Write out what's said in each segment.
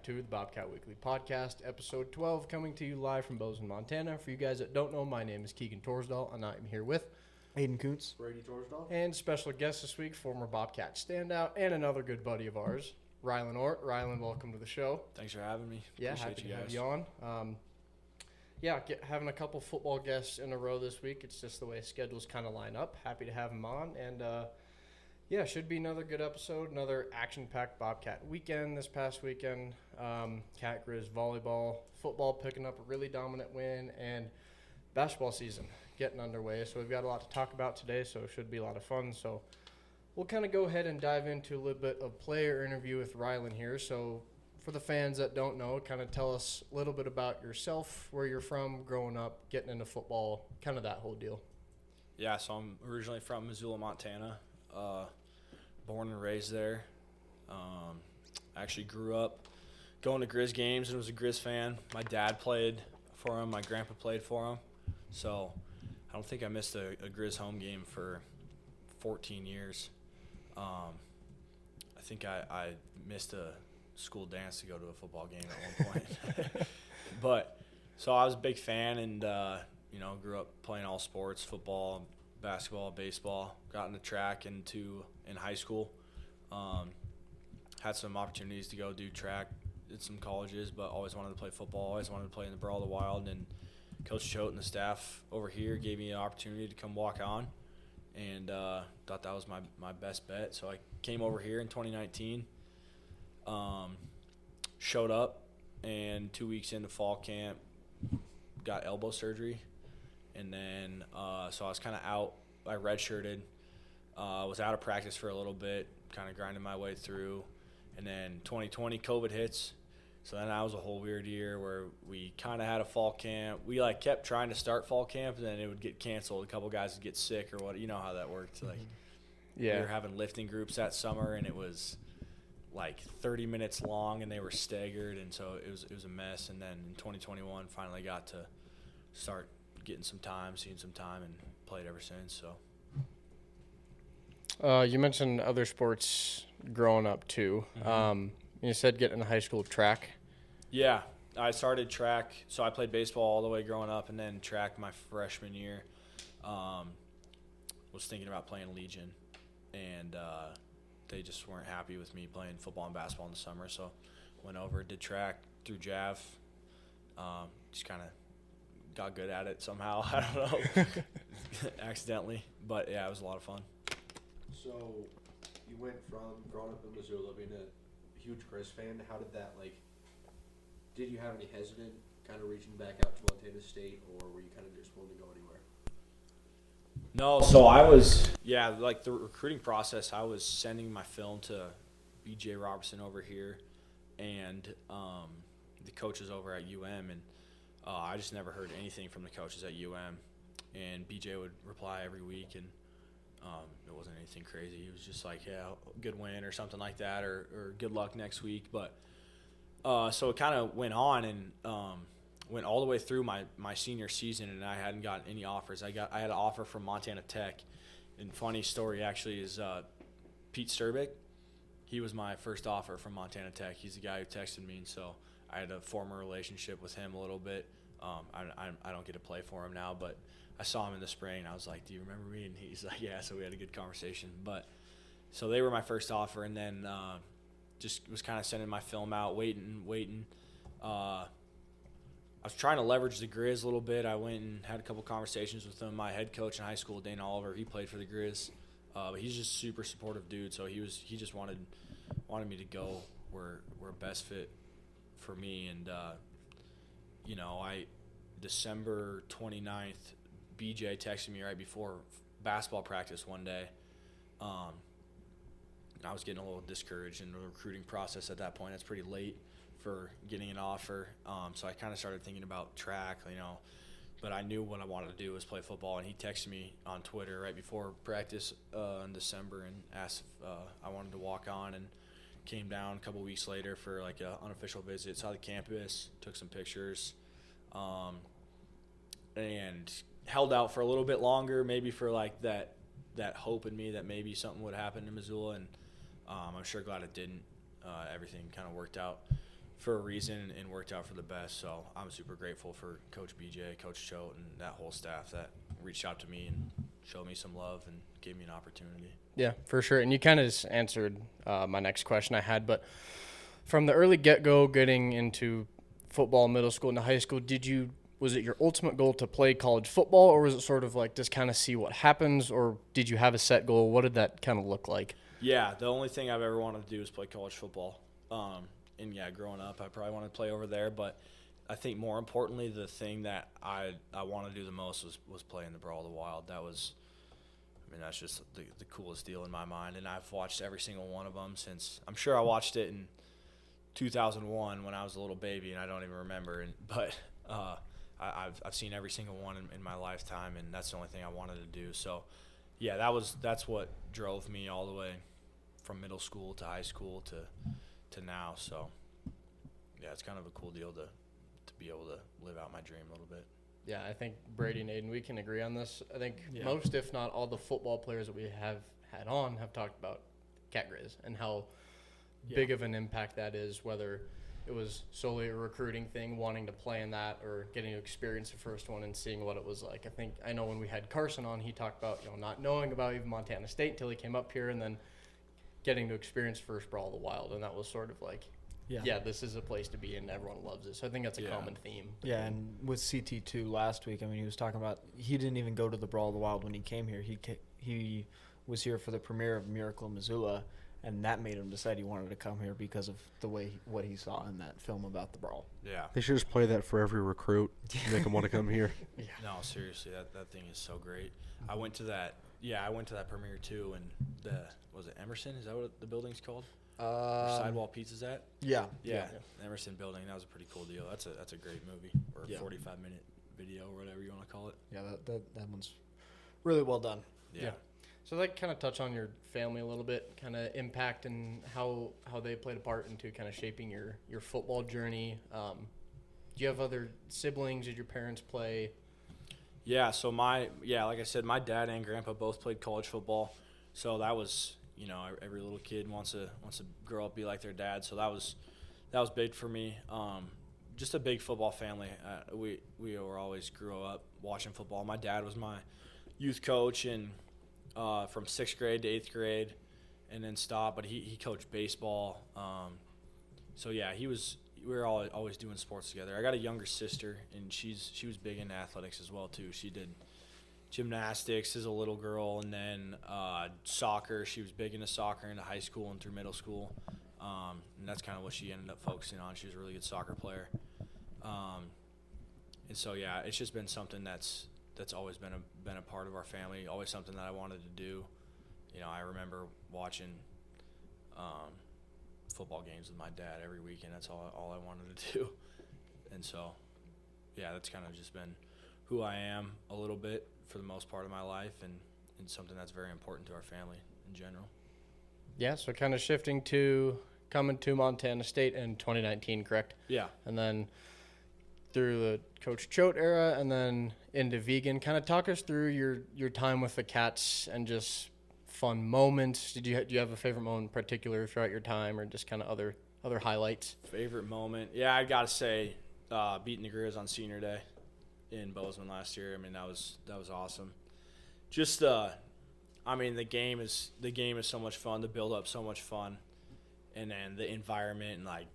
back to the Bobcat Weekly Podcast, episode 12, coming to you live from Bozeman, Montana. For you guys that don't know, my name is Keegan Torsdahl, and I'm here with Aiden Kuntz, Brady Torsdahl, and special guest this week, former Bobcat standout and another good buddy of ours, Rylan Ortt. Rylan, welcome to the show. Thanks for having me. Yeah, Appreciate happy to you have guys. you on. Having a couple football guests in a row this week. It's just the way schedules kind of line up. Happy to have them on, and should be another good episode, another action-packed Bobcat weekend this past weekend. Cat Grizz volleyball, football picking up a really dominant win, and basketball season getting underway. So we've got a lot to talk about today, so it should be a lot of fun. So we'll kind of go ahead and dive into a little bit of player interview with Rylan here. So for the fans that don't know, kind of tell us a little bit about yourself, where you're from, growing up, getting into football, kind of that whole deal. Yeah, so I'm originally from Missoula, Montana. Born and raised there. Actually grew up going to Grizz games and was a Grizz fan. My dad played for him. My grandpa played for him. So I don't think I missed a Grizz home game for 14 years. I think I missed a school dance to go to a football game at one point. But so I was a big fan and, grew up playing all sports, football, basketball, baseball. Got into track in high school. Had some opportunities to go do track at some colleges, but always wanted to play football. Always wanted to play in the Brawl of the Wild. And Coach Choate and the staff over here gave me an opportunity to come walk on, and thought that was my best bet. So I came over here in 2019, showed up, and 2 weeks into fall camp, got elbow surgery. And then so I was kind of out. I redshirted. Was out of practice for a little bit, kind of grinding my way through. And then 2020, COVID hits. So then that was a whole weird year where we kind of had a fall camp. We kept trying to start fall camp, and then it would get canceled. A couple guys would get sick or what. You know how that worked. We were having lifting groups that summer, and it was 30 minutes long, and they were staggered, and so it was a mess. And then in 2021, finally got to start getting some time, seeing some time, and played ever since. So You mentioned other sports growing up too. Mm-hmm. You said getting into high school track. Yeah, I started track. So I played baseball all the way growing up, and then track my freshman year. Was thinking about playing Legion, and they just weren't happy with me playing football and basketball in the summer. So went over, did track through JAV. Just kind of got good at it somehow. I don't know, accidentally. But yeah, it was a lot of fun. So you went from growing up in Missoula, being a huge Grizz fan. How did that, did you have any hesitant kind of reaching back out to Montana State, or were you kind of just willing to go anywhere? No, so I was, the recruiting process, I was sending my film to BJ Robertson over here and the coaches over at UM, and I just never heard anything from the coaches at UM. And BJ would reply every week, and it wasn't anything crazy. He was just good win or something like that, or good luck next week. But so it kind of went on and went all the way through my senior season, and I hadn't gotten any offers. I had an offer from Montana Tech. And funny story actually is Pete Sturbick. He was my first offer from Montana Tech. He's the guy who texted me, and so I had a former relationship with him a little bit. I don't get to play for him now, but I saw him in the spring, and I was like, "Do you remember me?" And he's like, "Yeah." So we had a good conversation. But so they were my first offer, and then just was kind of sending my film out, waiting. I was trying to leverage the Grizz a little bit. I went and had a couple conversations with him. My head coach in high school, Dane Oliver, he played for the Grizz. But he's just a super supportive dude, so he just wanted me to go where best fit for me. And December 29th, BJ texted me right before basketball practice one day. I was getting a little discouraged in the recruiting process at that point. That's pretty late for getting an offer. So I kind of started thinking about track, but I knew what I wanted to do was play football. And he texted me on Twitter right before practice in December and asked if I wanted to walk on, and came down a couple weeks later for an unofficial visit, saw the campus, took some pictures, and held out for a little bit longer, maybe for that hope in me that maybe something would happen in Missoula, and I'm sure glad it didn't. Everything kind of worked out for a reason and worked out for the best. So I'm super grateful for Coach BJ, Coach Choate, and that whole staff that reached out to me and showed me some love and gave me an opportunity. Yeah, for sure. And you kind of just answered my next question I had. But from the early get-go, getting into football, middle school, into high school, was it your ultimate goal to play college football, or was it sort of like just kind of see what happens, or did you have a set goal? What did that kind of look like? Yeah, the only thing I've ever wanted to do is play college football. And yeah, growing up, I probably wanted to play over there, but I think more importantly, the thing that I wanted to do the most was play in the Brawl of the Wild. That's just the coolest deal in my mind, and I've watched every single one of them since. I'm sure I watched it in 2001 when I was a little baby, and I don't even remember. But I've seen every single one in my lifetime, and that's the only thing I wanted to do. So, yeah, that's what drove me all the way from middle school to high school to now. So, yeah, it's kind of a cool deal to be able to live out my dream a little bit. Yeah, I think Brady and Aiden, we can agree on this. I think Yeah. most, if not all, the football players that we have had on have talked about Cat Grizz and how big of an impact that is, whether it was solely a recruiting thing, wanting to play in that, or getting to experience the first one and seeing what it was like. I know when we had Carson on, he talked about not knowing about even Montana State until he came up here, and then getting to experience first Brawl of the Wild, and that was sort of like, yeah, this is a place to be, and everyone loves it. So I think that's a common theme. Yeah, and with CT2 last week, he was talking about he didn't even go to the Brawl of the Wild when he came here. He was here for the premiere of Miracle in Missoula, and that made him decide he wanted to come here because of what he saw in that film about the Brawl. Yeah. They should just play that for every recruit, make them want to come here. Yeah. No, seriously, that thing is so great. I went to that premiere too, and was it Emerson? Is that what the building's called? Where Sidewall Pizza's at? Yeah. Yeah, Emerson building. That was a pretty cool deal. That's a great movie, or a 45-minute video, or whatever you want to call it. Yeah, that one's really well done. Yeah. So that kind of touch on your family a little bit, kind of impact and how they played a part into kind of shaping your football journey. Do you have other siblings? Did your parents play? Yeah, so like I said, my dad and grandpa both played college football. So that was, every little kid wants to grow up, be like their dad. So that was big for me. Just a big football family. We were always grew up watching football. My dad was my youth coach, and from 6th grade to 8th grade, and then stopped. But he coached baseball. So yeah, we were always doing sports together. I got a younger sister, and she was big into athletics as well too. She did gymnastics as a little girl, and then soccer. She was big into soccer into high school and through middle school, and that's kind of what she ended up focusing on. She was a really good soccer player, and so yeah, it's just been something that's always been a part of our family. Always something that I wanted to do. I remember watching football games with my dad every weekend. That's all I wanted to do, and so yeah, that's kind of just been who I am a little bit for the most part of my life, and something that's very important to our family in general. Yeah, so kind of shifting to coming to Montana State in 2019, correct? Yeah. And then through the Coach Choate era, and then into vegan. Kind of talk us through your time with the Cats and just fun moments. Do you have a favorite moment in particular throughout your time, or just kind of other highlights? Favorite moment? Yeah, I gotta say, beating the Grizz on Senior Day in Bozeman last year. That was awesome. Just the game is so much fun. The build up so much fun, and then the environment, and like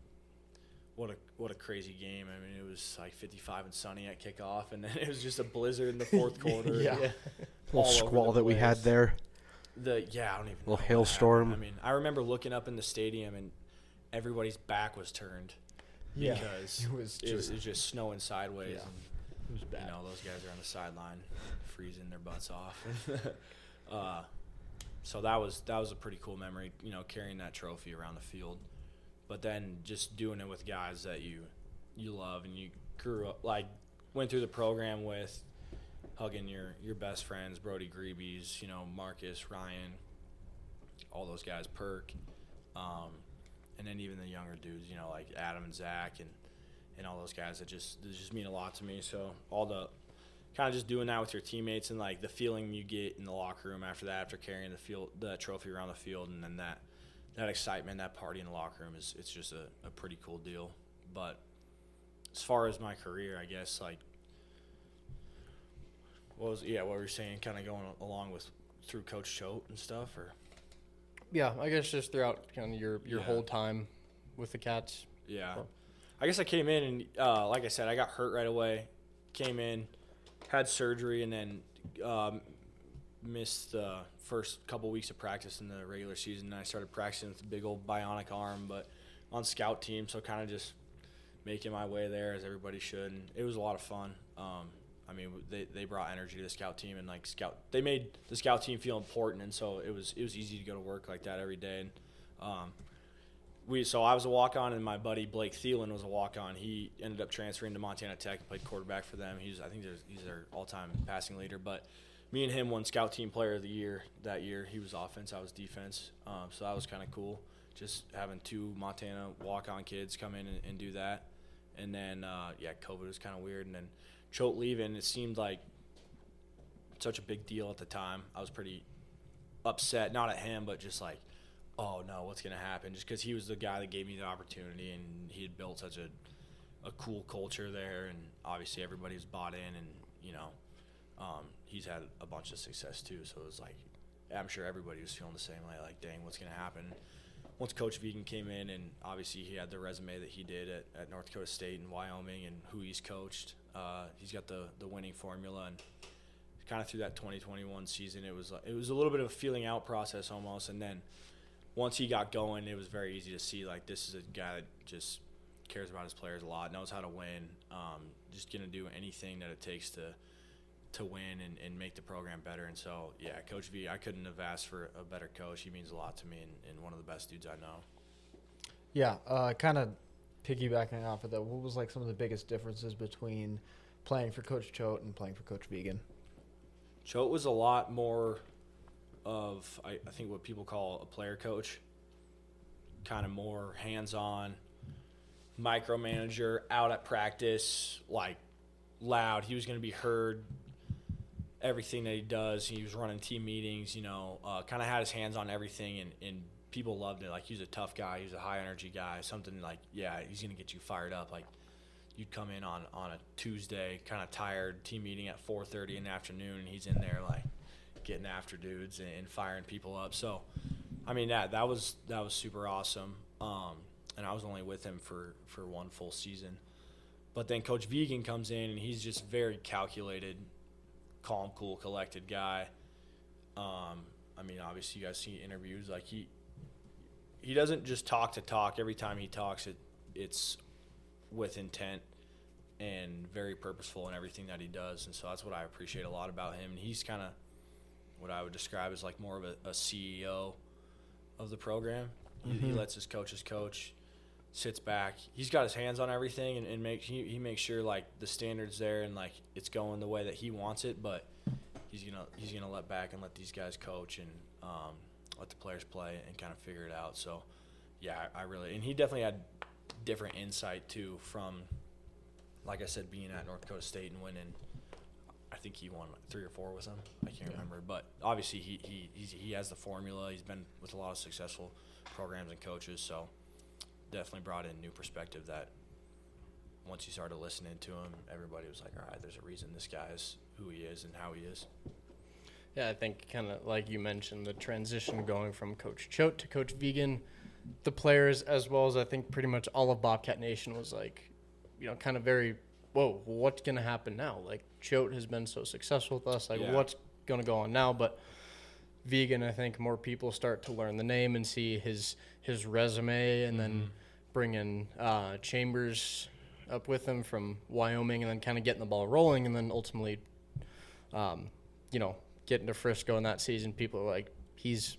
what a crazy game. It was like 55 and sunny at kickoff, and then it was just a blizzard in the fourth quarter. Yeah. Little squall that we had there. I don't even know. Little hailstorm. I remember looking up in the stadium, and everybody's back was turned because it was just snowing sideways. Yeah. And, It was bad. those guys are on the sideline freezing their butts off. So that was a pretty cool memory, carrying that trophy around the field. But then just doing it with guys that you love and you grew up, like, went through the program with, hugging your best friends, Brody Greebies, Marcus, Ryan, all those guys, Perk, and then even the younger dudes, like Adam and Zach and all those guys that just mean a lot to me. So all the kind of just doing that with your teammates, and like the feeling you get in the locker room after carrying the trophy around the field, and then that excitement, that party in the locker room it's just a pretty cool deal. But as far as my career, I guess, like, what were you saying, kind of going along with through Coach Choate and stuff, or? Yeah, I guess just throughout kind of your Yeah. whole time with the Cats. Yeah. Well- I guess I came in and, like I said, I got hurt right away. Came in, had surgery, and then missed the first couple weeks of practice in the regular season. And I started practicing with a big old bionic arm, but on scout team, so kind of just making my way there as everybody should. And it was a lot of fun. I mean, they brought energy to the scout team, and like they made the scout team feel important, and so it was easy to go to work like that every day. And so I was a walk-on, and my buddy Blake Thielen was a walk-on. He ended up transferring to Montana Tech, played quarterback for them. He's their all-time passing leader. But me and him won scout team player of the year that year. He was offense, I was defense. So that was kind of cool, just having two Montana walk-on kids come in and do that. And then COVID was kind of weird, and then Choate leaving, it seemed like such a big deal at the time. I was pretty upset, not at him, but just like, oh no, what's going to happen? Just because he was the guy that gave me the opportunity, and he had built such a cool culture there, and obviously everybody was bought in, and he's had a bunch of success too. So it was like, I'm sure everybody was feeling the same way, like, dang, what's going to happen? Once Coach Vegan came in, and obviously he had the resume that he did at North Dakota State and Wyoming and who he's coached, he's got the winning formula. And kind of through that 2021 season, it was a little bit of a feeling out process almost. And then once he got going, it was very easy to see, like, this is a guy that just cares about his players a lot, knows how to win, just going to do anything that it takes to win and make the program better. And so, yeah, Coach V, I couldn't have asked for a better coach. He means a lot to me, and one of the best dudes I know. Yeah, kind of piggybacking off of that, what was like some of the biggest differences between playing for Coach Choate and playing for Coach Vegan? Choate was a lot more of, I think, what people call a player coach, kind of more hands-on, micromanager, out at practice, like, loud. He was going to be heard. Everything that he does, he was running team meetings, kind of had his hands on everything, and people loved it. Like, he was a tough guy. He was a high-energy guy, something like, yeah, he's going to get you fired up. Like, you'd come in on a Tuesday, kind of tired, team meeting at 4:30 in the afternoon, and he's in there, like, getting after dudes and firing people up. So, I mean, that was super awesome. And I was only with him for one full season. But then Coach Vegan comes in, and he's just very calculated, calm, cool, collected guy. I mean, obviously you guys see interviews, like he doesn't just talk to talk. Every time he talks, it's with intent and very purposeful in everything that he does. And so that's what I appreciate a lot about him. And he's kind of what I would describe as like more of a CEO of the program. He lets his coaches coach, sits back. He's got his hands on everything, and he makes sure, like, the standard's there and, like, it's going the way that he wants it. But he's gonna let back and let these guys coach and let the players play and kind of figure it out. So, yeah, and he definitely had different insight too from, like I said, being at North Dakota State and winning. I think he won 3 or 4 with them. I can't remember, but obviously he has the formula. He's been with a lot of successful programs and coaches, so definitely brought in new perspective that once you started listening to him, everybody was like, all right, there's a reason this guy is who he is and how he is. Yeah, I think kind of like you mentioned, the transition going from Coach Choate to Coach Vegan, the players as well as I think pretty much all of Bobcat Nation was like, kind of very, whoa, what's going to happen now? Like, Choate has been so successful with us. Like, what's going to go on now? But Vegan, I think more people start to learn the name and see his resume, and then bring in Chambers up with him from Wyoming, and then kind of getting the ball rolling, and then ultimately, getting to Frisco in that season. People are like, this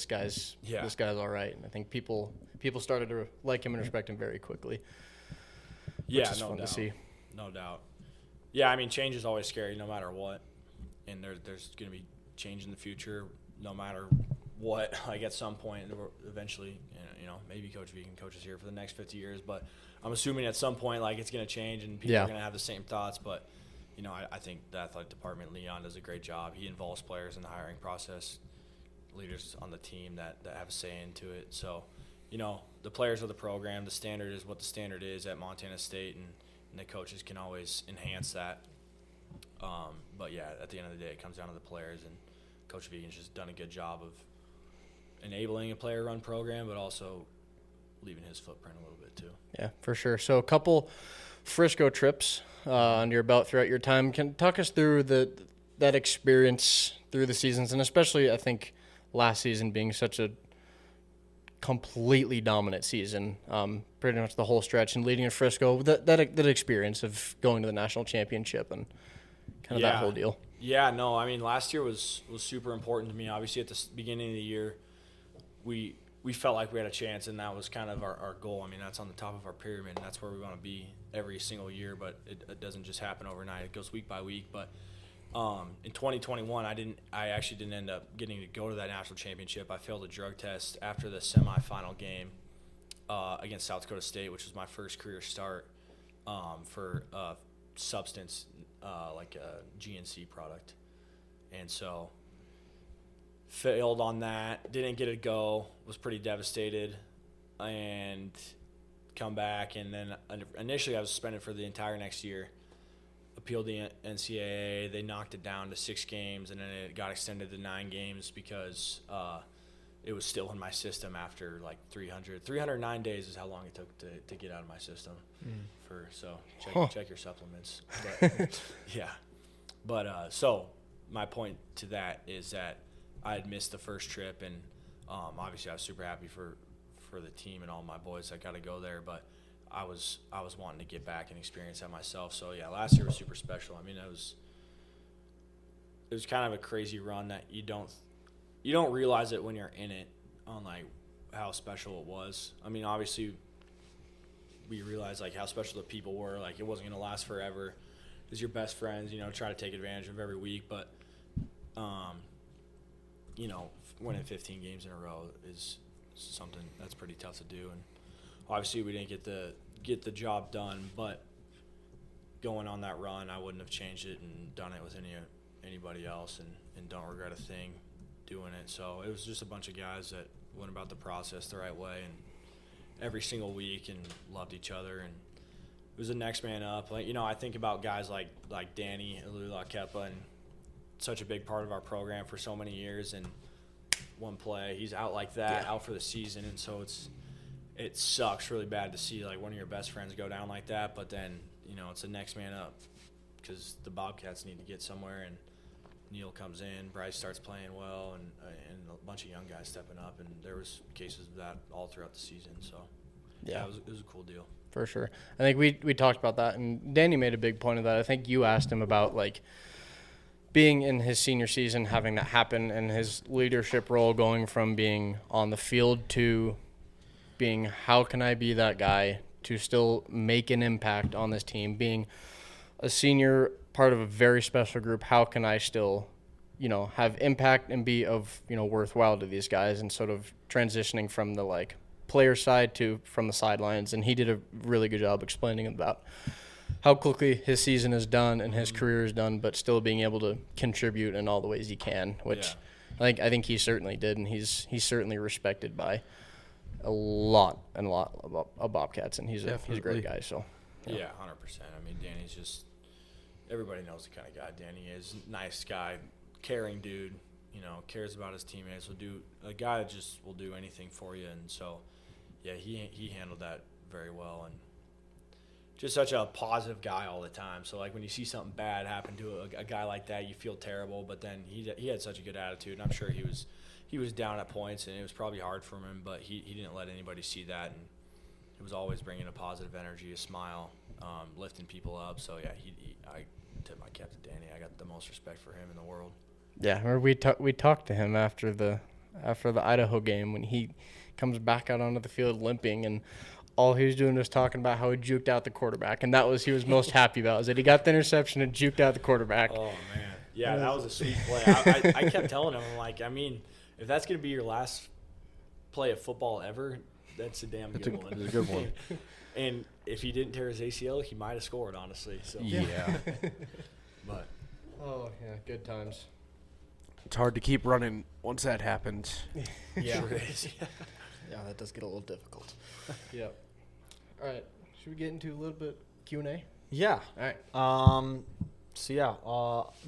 guy's all right. And I think people started to like him and respect him very quickly. Yeah, which is fun to see. No doubt. Yeah, I mean, change is always scary no matter what. And there's going to be change in the future no matter what. Like, at some point, eventually, maybe Coach Vegan coaches here for the next 50 years. But I'm assuming at some point, like, it's going to change and people are going to have the same thoughts. But, I think the athletic department, Leon, does a great job. He involves players in the hiring process, leaders on the team that have a say into it. So the players of the program, the standard is what the standard is at Montana State, and the coaches can always enhance that. But, yeah, at the end of the day, it comes down to the players, and Coach Vegan's just done a good job of enabling a player-run program, but also leaving his footprint a little bit too. Yeah, for sure. So a couple Frisco trips under your belt throughout your time. Can talk us through that experience through the seasons, and especially I think last season being such a completely dominant season, pretty much the whole stretch, and leading in Frisco. That experience of going to the national championship and kind of that whole deal. Yeah, no, I mean, last year was super important to me. Obviously, at the beginning of the year, we felt like we had a chance, and that was kind of our goal. I mean, that's on the top of our pyramid, and that's where we want to be every single year, but it doesn't just happen overnight. It goes week by week. But in 2021, I actually didn't end up getting to go to that national championship. I failed a drug test after the semifinal game against South Dakota State, which was my first career start for substance like a GNC product. And so failed on that, didn't get to go, was pretty devastated, and come back. And then initially I was suspended for the entire next year, appealed the NCAA. They knocked it down to 6 games, and then it got extended to 9 games because it was still in my system after like 309 days is how long it took to get out of my system. So check your supplements. But, yeah. But so my point to that is that I had missed the first trip, and obviously I was super happy for the team and all my boys that got to go there, but I was wanting to get back and experience that myself. So yeah, last year was super special. I mean, it was kind of a crazy run that you don't realize it when you're in it, on like how special it was. I mean, obviously we realized like how special the people were. Like, it wasn't going to last forever. It was your best friends, try to take advantage of every week. But, winning 15 games in a row is something that's pretty tough to do. And obviously we didn't get the job done, but going on that run, I wouldn't have changed it and done it with anybody else, and don't regret a thing doing it. So it was just a bunch of guys that went about the process the right way, and every single week, and loved each other, and it was the next man up. Like, I think about guys like Danny Kepa, and such a big part of our program for so many years, and one play he's out like that, out for the season. And so it sucks really bad to see like one of your best friends go down like that, but then it's the next man up, because the Bobcats need to get somewhere, and Neil comes in, Bryce starts playing well, and a bunch of young guys stepping up, and there was cases of that all throughout the season. So yeah, it was a cool deal. For sure. I think we talked about that, and Danny made a big point of that. I think you asked him about like being in his senior season, having that happen, and his leadership role going from being on the field to being, how can I be that guy to still make an impact on this team, being a senior part of a very special group. How can I still, have impact and be of, worthwhile to these guys, and sort of transitioning from the like player side to from the sidelines. And he did a really good job explaining about how quickly his season is done and his career is done, but still being able to contribute in all the ways he can, which I think he certainly did, and he's certainly respected by a lot of Bobcats, and he's a great guy. So yeah, 100%. I mean, Danny's just, everybody knows the kind of guy Danny is. Nice guy, caring dude, cares about his teammates, a guy that just will do anything for you. And so yeah, he handled that very well, and just such a positive guy all the time. So like when you see something bad happen to a guy like that, you feel terrible, but then he had such a good attitude, and I'm sure he was down at points, and it was probably hard for him, but he didn't let anybody see that, and he was always bringing a positive energy, a smile, lifting people up. So yeah, I tip my cap to Danny. I got the most respect for him in the world. Yeah, we talked to him after the Idaho game, when he comes back out onto the field limping, and all he was doing was talking about how he juked out the quarterback, and he was most happy about, is that he got the interception and juked out the quarterback. Oh man, yeah, that was a sweet play. I kept telling him, I'm like, I mean, if that's gonna be your last play of football ever, that's a damn good one. It's a good one. And if he didn't tear his ACL, he might have scored, honestly. So Yeah. But Oh yeah, good times. It's hard to keep running once that happens. Yeah. sure is. Yeah, that does get a little difficult. Yep. All right. Should we get into a little bit Q&A? Yeah. All right. So yeah,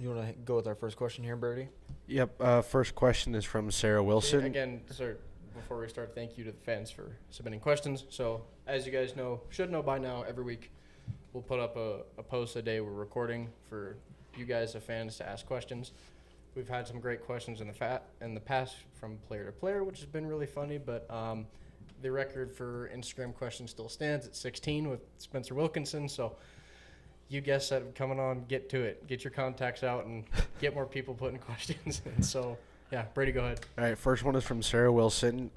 you want to go with our first question here, Brody? Yep. First question is from Sarah Wilson. Again, sir, before we start, thank you to the fans for submitting questions. So, as you guys should know by now, every week we'll put up a post a day we're recording for you guys, the fans, to ask questions. We've had some great questions in the past from player to player, which has been really funny. But the record for Instagram questions still stands at 16 with Spencer Wilkinson. So, you guys that are coming on, get to it. Get your contacts out and get more people putting questions in. So, yeah, Brady, go ahead. All right, first one is from Sarah Wilson.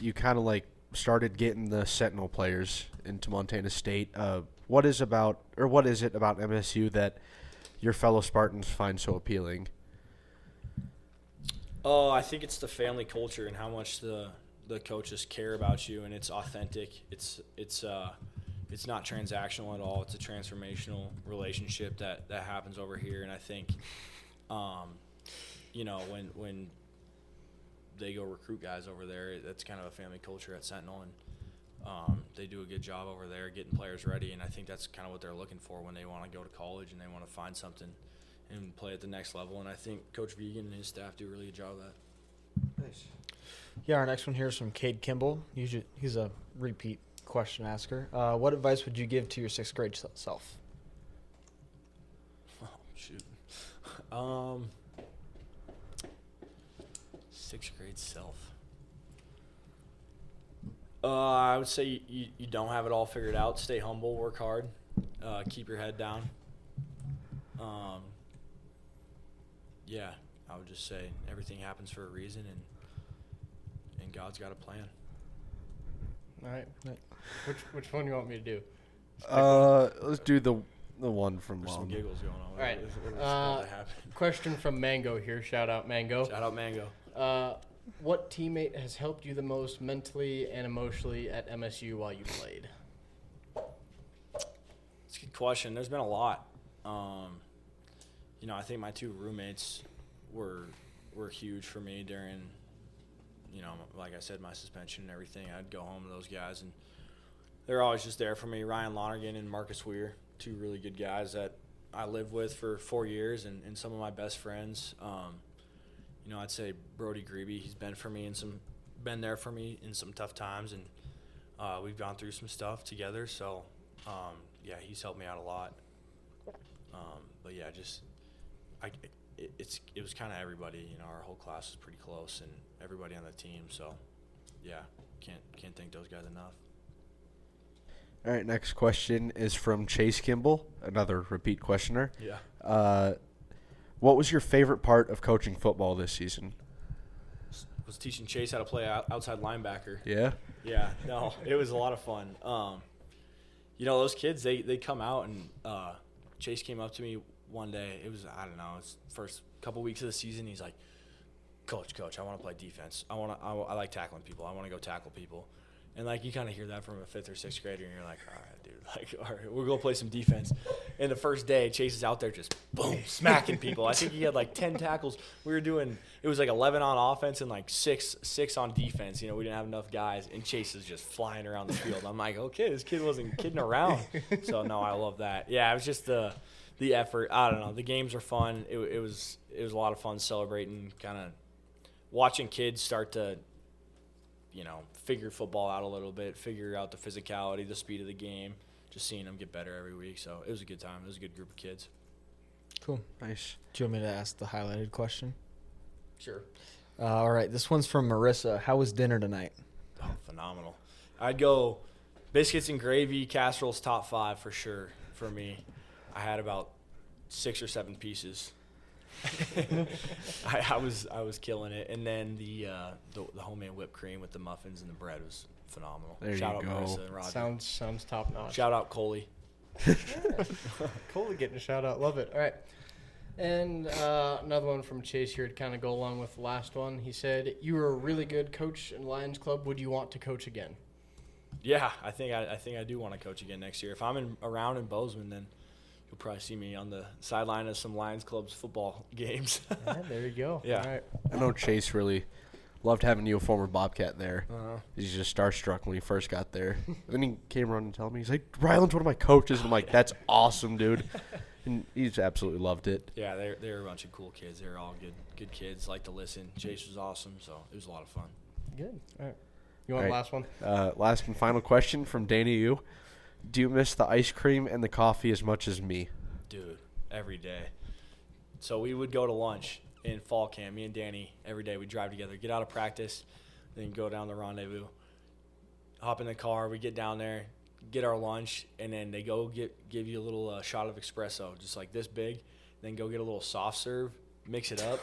You kind of started getting the Sentinel players into Montana State. What is it about MSU that your fellow Spartans find so appealing? Oh, I think it's the family culture and how much the coaches care about you, and it's authentic. It's not transactional at all. It's a transformational relationship that happens over here, and I think, when they go recruit guys over there, that's kind of a family culture at Sentinel, and they do a good job over there getting players ready, and I think that's kind of what they're looking for when they want to go to college and they want to find something and play at the next level, and I think Coach Vegan and his staff do a really good job of that. Nice. Yeah, our next one here is from Cade Kimball. He's a repeat question asker. What advice would you give to your sixth grade self? Oh, shoot. Sixth grade self. I would say you don't have it all figured out. Stay humble, work hard, keep your head down. Yeah, I would just say everything happens for a reason, and God's got a plan. All right. Which one you want me to do? Let's do the one from There's some Mom. giggles going on. All right. What's about to happen? Question from Mango here. Shout out Mango. Shout out Mango. What teammate has helped you the most mentally and emotionally at MSU while you played? It's a good question. There's been a lot. I think my two roommates were huge for me during, like I said, my suspension and everything. I'd go home to those guys, and they're always just there for me. Ryan Lonergan and Marcus Weir, two really good guys that I lived with for 4 years, and some of my best friends. I'd say Brody Grebe. He's been there for me in some tough times, and we've gone through some stuff together. So, he's helped me out a lot. But yeah, it was kind of everybody. Our whole class is pretty close, and everybody on the team. So, yeah, can't thank those guys enough. All right, next question is from Chase Kimball, another repeat questioner. Yeah. What was your favorite part of coaching football this season? Was teaching Chase how to play outside linebacker. Yeah? Yeah, no, it was a lot of fun. Those kids, they come out, and Chase came up to me one day. It was, I don't know, it's first couple weeks of the season. He's like, Coach, I want to play defense. I like tackling people. I want to go tackle people. And, you kind of hear that from a 5th or 6th grader, and you're like, all right, dude. All right, we're going to play some defense. And the first day, Chase is out there just, boom, smacking people. I think he had, 10 tackles. We were doing – it was, 11 on offense and, 6 on defense. We didn't have enough guys, and Chase is just flying around the field. I'm like, okay, this kid wasn't kidding around. So, no, I love that. Yeah, it was just the effort. I don't know. The games were fun. It was a lot of fun celebrating, kind of watching kids start to – figure football out a little bit, figure out the physicality, the speed of the game, just seeing them get better every week. So it was a good time. It was a good group of kids. Cool. Nice. Do you want me to ask the highlighted question? Sure. All right. This one's from Marissa. How was dinner tonight? Oh, phenomenal. I'd go biscuits and gravy, casseroles, top 5 for sure for me. I had about 6 or 7 pieces. I was killing it, and then the homemade whipped cream with the muffins and the bread was phenomenal. There Shout you out go. Marissa and Roger. Sounds top notch. Shout out Coley. Coley getting a shout out. Love it. All right. And another one from Chase here to kind of go along with the last one. He said, "You were a really good coach in Lions Club. Would you want to coach again?" Yeah, I think I do want to coach again next year. If I'm around in Bozeman, then you'll probably see me on the sideline of some Lions Club's football games. Yeah, there you go. Yeah. All right. I know Chase really Loved having you, a former Bobcat, there. Uh-huh. He's just starstruck when he first got there. Then he came around and told me, he's like, Rylan's one of my coaches. And I'm like, that's awesome, dude. And he's absolutely loved it. Yeah, they're a bunch of cool kids. They're all good kids. Like to listen. Chase was awesome, so it was a lot of fun. Good. All right. You want All the right. last one? Last and final question from Danny U. Do you miss the ice cream and the coffee as much as me? Dude, every day. So we would go to lunch in fall camp, me and Danny, every day. We'd drive together, get out of practice, then go down the rendezvous, hop in the car, we get down there, get our lunch, and then they go give you a little shot of espresso, just like this big, then go get a little soft serve, mix it up,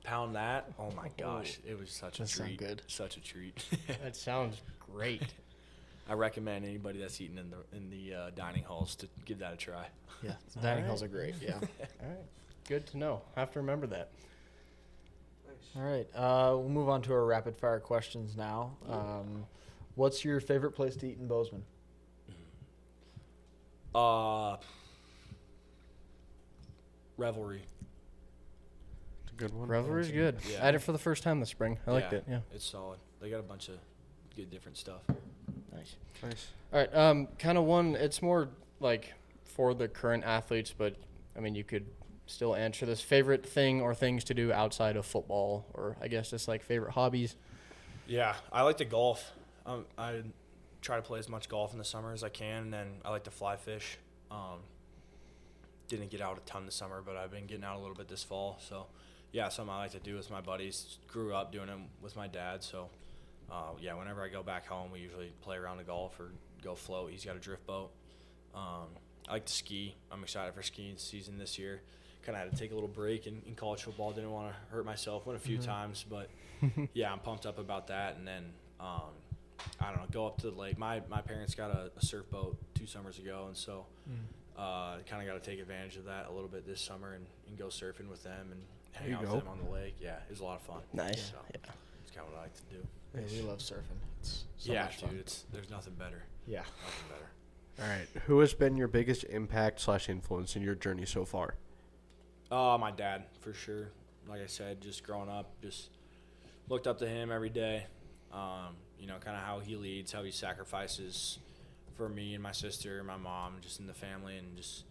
pound that. Oh, my gosh. It was such a That sound treat. good. Such a treat. That sounds great. I recommend anybody that's eating in the dining halls to give that a try. Yeah, the dining All halls right. are great. Yeah. All right. Good to know. I have to remember that. All right. We'll move on to our rapid fire questions now. What's your favorite place to eat in Bozeman? Revelry. It's a good one. Revelry's good. Yeah. I had it for the first time this spring. I liked it. Yeah. It's solid. They got a bunch of good different stuff. Nice. Nice. All right. Kind of one. It's more like for the current athletes, but I mean, you could still answer this. Favorite thing or things to do outside of football, or I guess just like favorite hobbies. Yeah, I like to golf. I try to play as much golf in the summer as I can, and then I like to fly fish. Didn't get out a ton this summer, but I've been getting out a little bit this fall. So, yeah, something I like to do with my buddies. Grew up doing them with my dad. So, yeah, whenever I go back home, we usually play around the golf or go float. He's got a drift boat. I like to ski. I'm excited for skiing season this year. Kind of had to take a little break in college football. Didn't want to hurt myself. Went a few times, but, yeah, I'm pumped up about that. And then, I don't know, go up to the lake. My parents got a surf boat 2 summers ago, and so kind of got to take advantage of that a little bit this summer and go surfing with them and hang out with them on the lake. Yeah, it was a lot of fun. Nice. So Yeah. it's kind of what I like to do. Yeah, we love surfing. It's so Yeah, much fun. dude, there's nothing better. Yeah. Nothing better. All right. Who has been your biggest impact / influence in your journey so far? My dad, for sure. Like I said, just growing up, just looked up to him every day. You know, kind of how he leads, how he sacrifices for me and my sister and my mom, just in the family, and just,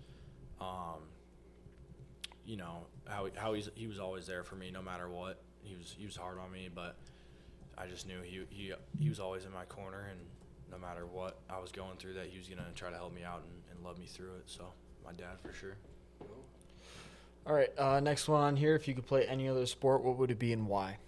you know, how he was always there for me no matter what. He was hard on me, but I just knew he was always in my corner, and no matter what I was going through, that he was gonna try to help me out and love me through it. So my dad, for sure. All right. Next one on here. If you could play any other sport, what would it be and why?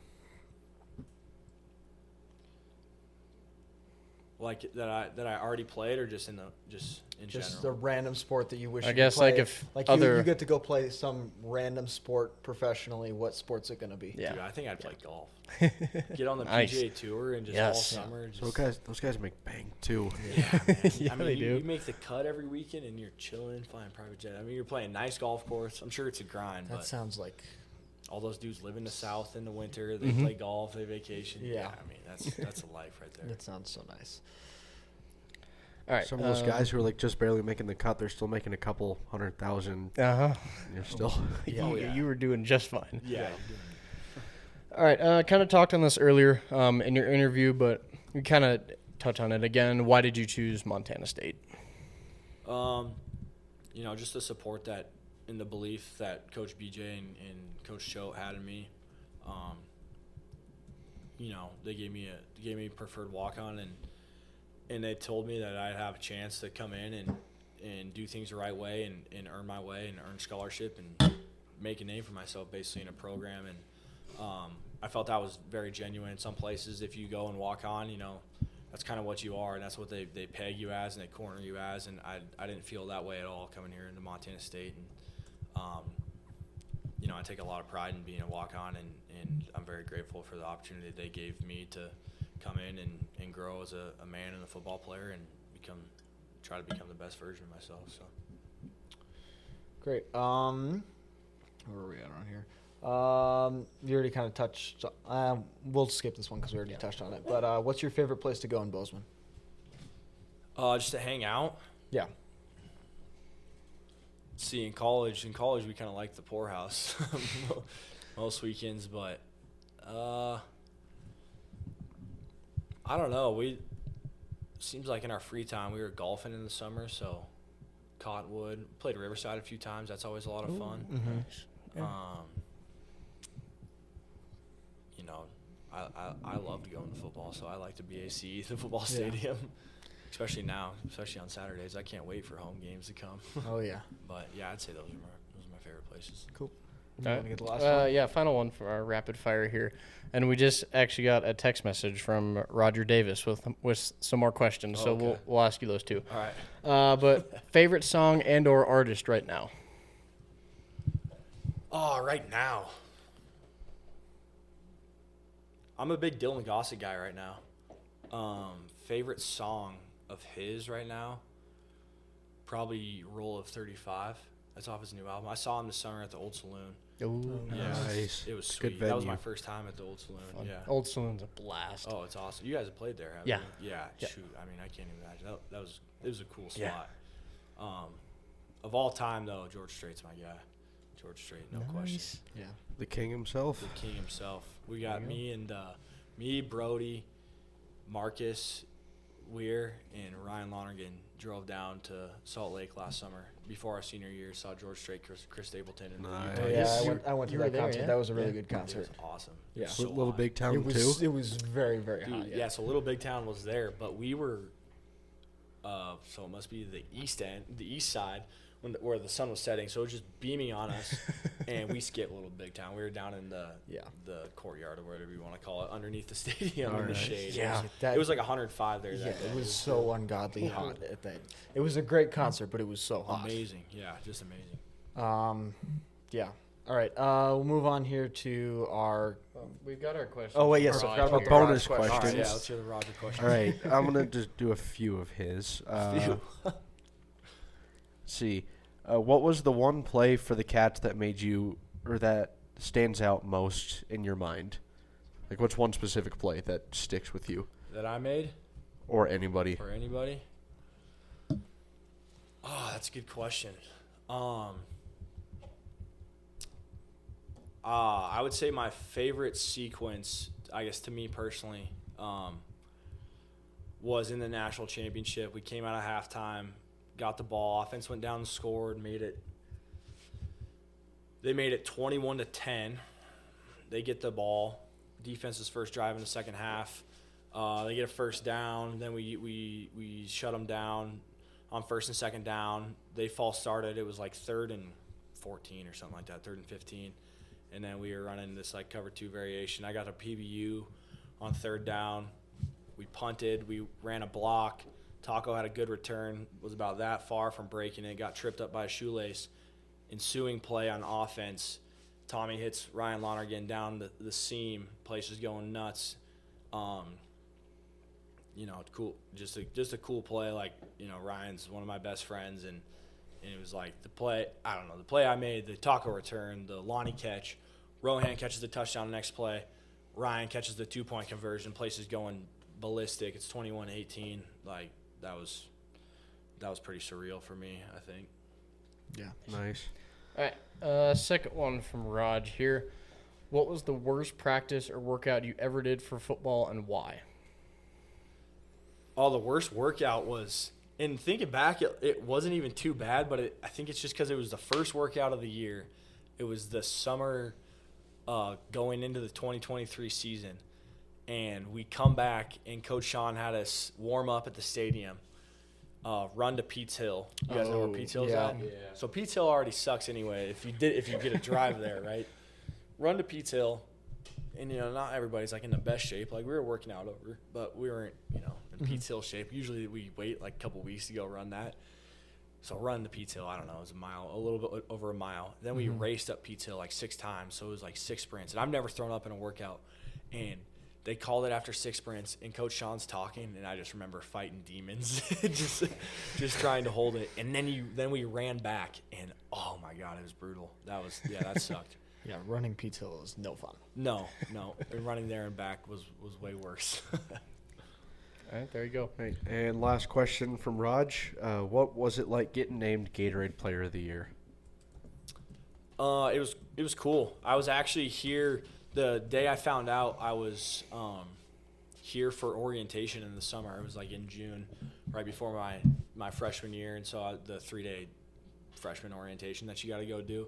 Like that I already played, or just in Just general. a random sport that you wish I you guess, could play. like, if like other- you get to go play some random sport professionally. What sport's it gonna be? Yeah. Dude, I think I'd play golf. Get on the Nice. PGA Tour and just Yes. all summer. Just, Those guys make bank too. yeah, man. Yeah, I mean, they you, do. you make the cut every weekend and you're chilling, flying private jet. I mean, you're playing nice golf course. I'm sure it's a grind, That but sounds like all those dudes live in the South in the winter. They Mhm. play golf. They vacation. Yeah. I mean, that's a life right there. that sounds so nice. All right. Some of those guys who are like just barely making the cut, they're still making a couple 100,000. Uh huh. You're still. Oh, yeah. You were doing just fine. Yeah. All right. Kind of talked on this earlier in your interview, but we kind of touch on it again. Why did you choose Montana State? You know, just the support that and the belief that Coach BJ and Coach Choate had in me. You know, they gave me a preferred walk on, and they told me that I'd have a chance to come in and do things the right way and earn my way and earn scholarship and make a name for myself basically in a program. And I felt that was very genuine. In some places, if you go and walk on, you know, that's kind of what you are, and that's what they peg you as and they corner you as. And I didn't feel that way at all coming here into Montana State. And, you know, I take a lot of pride in being a walk-on, and I'm very grateful for the opportunity they gave me to come in and grow as a man and a football player and try to become the best version of myself. So Great. Where are we at on here? You already kind of touched. We'll skip this one because we already touched on it. But what's your favorite place to go in Bozeman? just to hang out. Yeah. See, in college we kind of like the poorhouse most weekends, but I don't know. Seems like in our free time we were golfing in the summer, so Cottonwood, played Riverside a few times. That's always a lot of fun. Mm-hmm. Yeah. You know, I loved going to football, so I like the BAC, the football stadium, especially now, especially on Saturdays. I can't wait for home games to come. Oh yeah. But yeah, I'd say those are my favorite places. Cool. All You right. want to get the last one? Yeah, final one for our rapid fire here. And we just actually got a text message from Roger Davis with some more questions. So Okay. we'll ask you those two. All right. But favorite song and or artist right now? Oh, right now. I'm a big Dylan Gossett guy right now. Favorite song of his right now? Probably Roll of 35. That's off his new album. I saw him this summer at the Old Saloon. Ooh, Yeah, Nice. it was It's a good sweet. That was my venue. first time at the Old Saloon. fun. Yeah. Old Saloon's a blast. Oh, it's awesome. You guys have played there, haven't Yeah. you? Yeah. Yeah. Shoot. I mean, I can't even imagine. It was a cool Yeah. spot. Of all time, though, George Strait's my guy. George Strait, no question. Yeah. The king himself. The king himself. We There got you go. me, Brody, Marcus Weir, and Ryan Lonergan drove down to Salt Lake last summer before our senior year. Saw George Strait, Chris Stapleton, and Nice. Oh, Nice. yeah, I went to You were that there, concert. yeah? That was a really Yeah. good It concert. was awesome. It Yeah. was so Little hot. Big Town It was too. it was very very Dude, hot. yeah. So Little Big Town was there, but we were, so it must be the east side, where the sun was setting. So it was just beaming on us, and we skipped Little Big Town. We were down in the courtyard or whatever you want to call it, underneath the stadium in the Alright. shade. Yeah, it was like 105 there. Yeah, that day. it was so ungodly hot at that. It was a great concert, but it was so hot. amazing. Yeah, just amazing. Yeah. All right. We'll move on here to our. We've got our questions. Oh wait, yes, from I Rod forgot about here. the bonus Raj questions. All right, yeah, Questions. let's hear the Roger question. All right, I'm gonna just do a few of his. Phew. Let's see, what was the one play for the Cats that made you, or that stands out most in your mind? Like, what's one specific play that sticks with you, That I made or anybody? for anybody? Oh, that's a good question. I would say my favorite sequence, I guess to me personally, was in the national championship. We came out of halftime, got the ball, offense went down and scored, They made it 21-10. They get the ball. Defense's first drive in the second half. They get a first down. Then we shut them down on first and second down. They false started. It was like 3rd and 14 or something like that, 3rd and 15. And then we were running this like cover 2 variation. I got a PBU on 3rd down. We punted. We ran a block. Taco had a good return. Was about that far from breaking it. Got tripped up by a shoelace. Ensuing play on offense, Tommy hits Ryan Lonergan down the seam. Place is going nuts. Cool. Just a cool play. Like, Ryan's one of my best friends, and it was like the play. I don't know, the play I made, the Taco return, the Lonnie catch. Rohan catches the touchdown the next play. Ryan catches the 2-point conversion. Place is going ballistic. It's 21-18. Like, that was pretty surreal for me, I think. Yeah. Nice. All right. Second one from Raj here. What was the worst practice or workout you ever did for football, and why? Oh, the worst workout was, and thinking back, it wasn't even too bad, but I think it's just because it was the first workout of the year. It was the summer going into the 2023 season, and we come back, and Coach Sean had us warm up at the stadium, run to Pete's Hill. You guys know where Pete's Hill's yeah. at? Yeah. So Pete's Hill already sucks anyway if you get a drive there, right? Run to Pete's Hill, and not everybody's like in the best shape. Like, we were working out over, but we weren't in Pete's Hill shape. Usually we wait like a couple weeks to go run that. So run to Pete's Hill, I don't know, it was a little bit over a mile. Then we raced up Pete's Hill like 6 times, so it was like 6 sprints. And I've never thrown up in a workout. And they called it after 6 sprints, and Coach Sean's talking, and I just remember fighting demons, just trying to hold it. And then we ran back, and oh my God, it was brutal. That sucked. Yeah, running Pete's Hill is no fun. No, and running there and back was way worse. All right, there you go. Right. And last question from Raj. What was it like getting named Gatorade Player of the Year? It was cool. I was actually here the day I found out. I was here for orientation in the summer. It was like in June, right before my freshman year, and so the 3-day freshman orientation that you got to go do.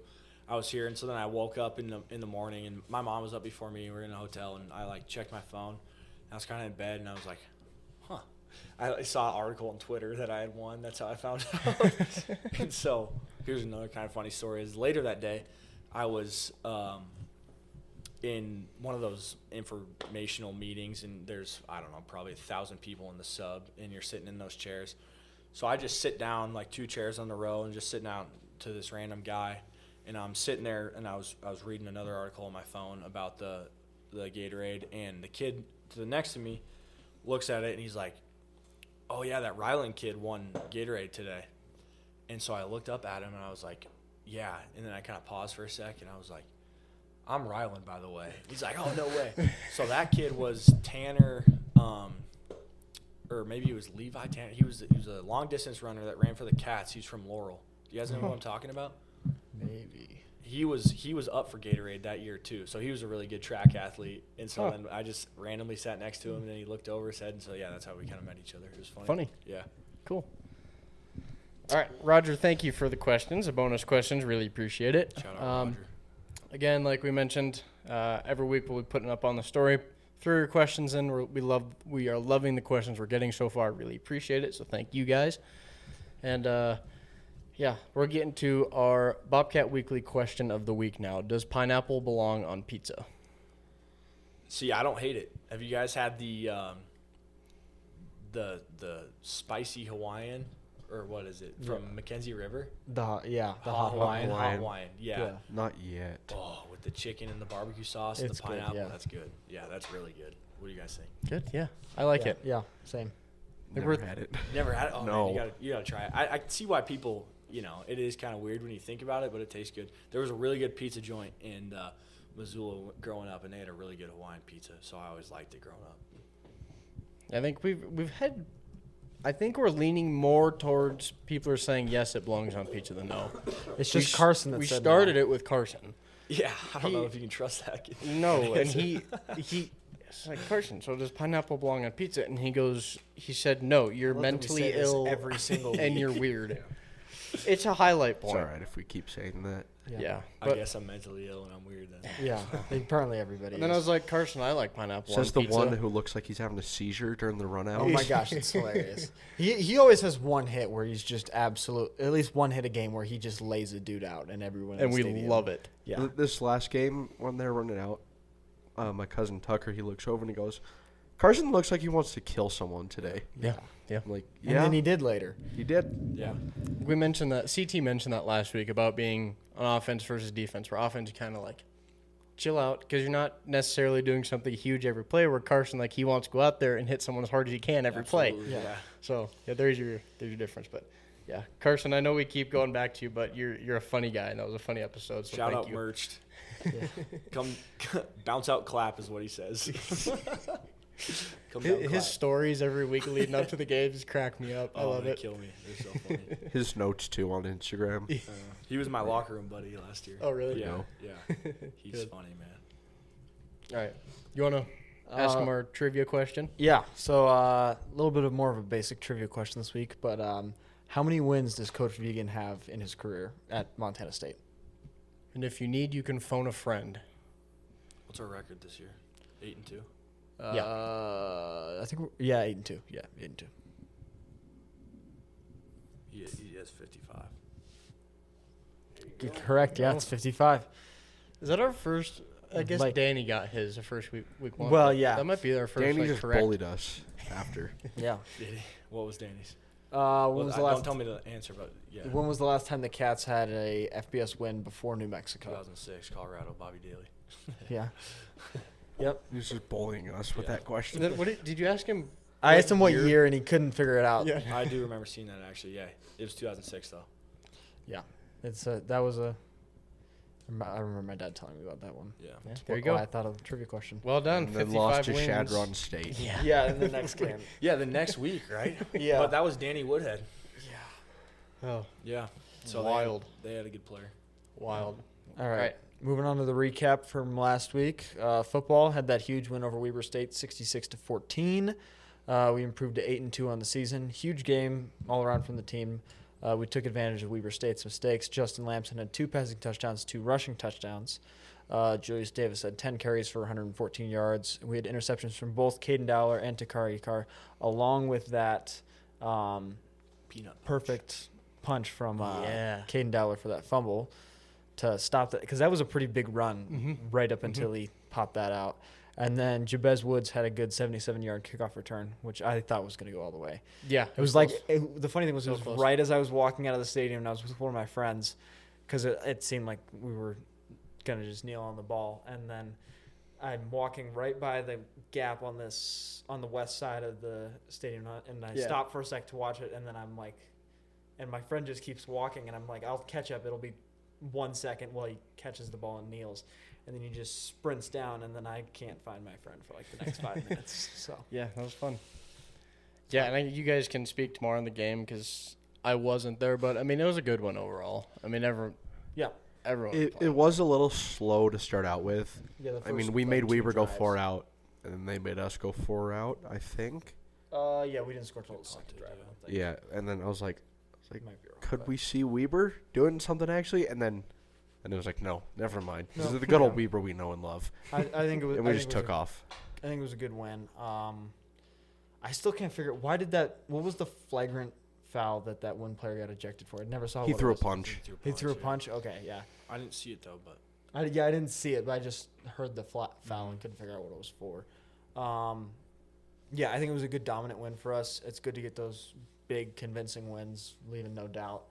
I was here, and so then I woke up in the morning, and my mom was up before me. We were in a hotel, and I like checked my phone. I was kind of in bed, and I was like, huh. I saw an article on Twitter that I had won. That's how I found out. And so here's another kind of funny story. Is later that day, I was in one of those informational meetings, and there's, I don't know, probably 1,000 people in the sub, and you're sitting in those chairs. So I just sit down, like 2 chairs on the row, and just sit down to this random guy. And I'm sitting there, and I was reading another article on my phone about the Gatorade, and the kid to the next to me looks at it, and he's like, oh, yeah, that Rylan kid won Gatorade today. And so I looked up at him, and I was like, yeah. And then I kind of paused for a sec, and I was like, I'm Rylan, by the way. He's like, oh, no way. So that kid was Tanner, or maybe it was Levi Tanner. He was a long-distance runner that ran for the Cats. He's from Laurel. Do you guys know who I'm talking about? Maybe. He was up for Gatorade that year, too. So he was a really good track athlete. And so then I just randomly sat next to him, and then he looked over his head. And so, yeah, that's how we kind of met each other. It was funny. Funny. Yeah. Cool. All right, Roger, thank you for the questions, the bonus questions. Really appreciate it. Shout out Roger. Again, like we mentioned, every week we'll be putting up on the story. Throw your questions in. We are loving the questions we're getting so far. Really appreciate it. So thank you guys. And yeah, we're getting to our Bobcat Weekly question of the week now. Does pineapple belong on pizza? See, I don't hate it. Have you guys had the spicy Hawaiian, or what is it, from Mackenzie River? The hot Hawaiian. Hawaiian. Hot Hawaiian. Yeah. Not yet. Oh, with the chicken and the barbecue sauce and It's the good, pineapple. yeah. That's good. Yeah, that's really good. What do you guys think? Good, yeah. I like it. Yeah, same. Never had it. Never had it? Oh, No. man, you gotta try it. I see why people, it is kind of weird when you think about it, but it tastes good. There was a really good pizza joint in Missoula growing up, and they had a really good Hawaiian pizza, so I always liked it growing up. I think we've had. I think we're leaning more towards people are saying yes, it belongs on pizza than no. It's just Carson that we said started no. it with Carson. Yeah, I don't know if you can trust that kid. No, and he it's like, Carson, so does pineapple belong on pizza? And he said no, you're I love that we mentally say this ill every single and week. you're weird. It's a highlight It's point. all right if we keep saying that. Yeah. I But guess I'm mentally ill and I'm weird then. Yeah, apparently everybody. and then I was like, Carson, I like pineapple Says on the pizza. one who looks like he's having a seizure during the run out. oh my gosh, it's hilarious. He always has one hit where he's just at least one hit a game where he just lays a dude out and everyone. in and the we stadium. love it. Yeah. This last game when they're running out, my cousin Tucker, he looks over and he goes, Carson looks like he wants to kill someone today. Yeah. Yeah. I'm like, And yeah, then he did later. he did. Yeah. We mentioned that CT mentioned that last week about being on offense versus defense, where offense you kind of like chill out because you're not necessarily doing something huge every play. Where Carson, like, he wants to go out there and hit someone as hard as he can every play. Absolutely, yeah. So yeah, there's your difference. But yeah, Carson, I know we keep going back to you, but you're a funny guy, and that was a funny episode. So Shout thank out you. merched. Come bounce out clap is what he says. Come down, His clap. stories every week leading up to the games crack me up. I love they it. kill me. They're so funny. His notes too on Instagram. He was my locker room buddy last year. Oh, really? Yeah. No. Yeah. He's Good. funny, man. All right, you want to ask him our trivia question? Yeah. So a little bit of more of a basic trivia question this week, but how many wins does Coach Vegan have in his career at Montana State? And if you need, you can phone a friend. What's our record this year? 8-2. Yeah. I think 8-2. Yeah, 8-2. He has 55. Correct. Yeah, it's 55. Is that our first? I guess Like- Danny got his the first week one. Well, but yeah. that might be our first. Danny like, just correct. bullied us after. Yeah. Did he? What was Danny's? When was the Don't last? tell me the answer, but yeah. When was the last time the Cats had a FBS win before New Mexico? 2006, Colorado, Bobby Daly. Yeah. Yep. He was just bullying us with Yeah. that question. And then did you ask him? I asked him what year, and he couldn't figure it out. Yeah. I do remember seeing that actually. Yeah, it was 2006 though. Yeah. It's that was a. I remember my dad telling me about that one. Yeah. Yeah, there you go. I thought of the trivia question. Well done. And then 55 lost to wins. Shadron State. Yeah. Yeah, in the next game. Yeah, the next week, right? Yeah. But that was Danny Woodhead. Oh, Yeah. So Wild. They had a good player. wild. All All right. right. moving on to the recap from last week. Football had that huge win over Weber State, 66-14. We improved to 8-2 on the season. Huge game all around from the team. We took advantage of Weber State's mistakes. Justin Lamson had 2 passing touchdowns, 2 rushing touchdowns. Julius Davis had 10 carries for 114 yards. We had interceptions from both Caden Dowler and Takari Carr, along with that perfect punch from Caden Dowler for that fumble to stop that, because that was a pretty big run right up until he popped that out. And then Jabez Woods had a good 77-yard kickoff return, which I thought was going to go all the way. Yeah. It was like the funny thing was it was close. right as I was walking out of the stadium, and I was with one of my friends, because it seemed like we were going to just kneel on the ball. And then I'm walking right by the gap on the west side of the stadium, and I stop for a sec to watch it, and then I'm like, and my friend just keeps walking, and I'm like, I'll catch up. It'll be 1 second while he catches the ball and kneels. And then he just sprints down, and then I can't find my friend for like the next 5 minutes. So Yeah, that was fun. Yeah, and you guys can speak tomorrow in the game because I wasn't there, but I mean it was a good one overall. I mean everyone. It was a little slow to start out with. yeah, I mean, we made Weber go 4 out, and then they made us go 4 out, I think. Yeah, we didn't score till the second drive. I don't think. Yeah, and then I was like, Might be wrong, could but- we see Weber doing something actually? And it was like, no, never mind. This No. is the good old Weber we know and love. I think it was. And we just took off. I think it was a good win. I still can't figure out what was the flagrant foul that one player got ejected for? I never saw. He what it threw a was. punch. He threw a punch. Okay, yeah. I didn't see it though, but I didn't see it, but I just heard the foul and couldn't figure out what it was for. Yeah, I think it was a good dominant win for us. It's good to get those big, convincing wins, leaving no doubt.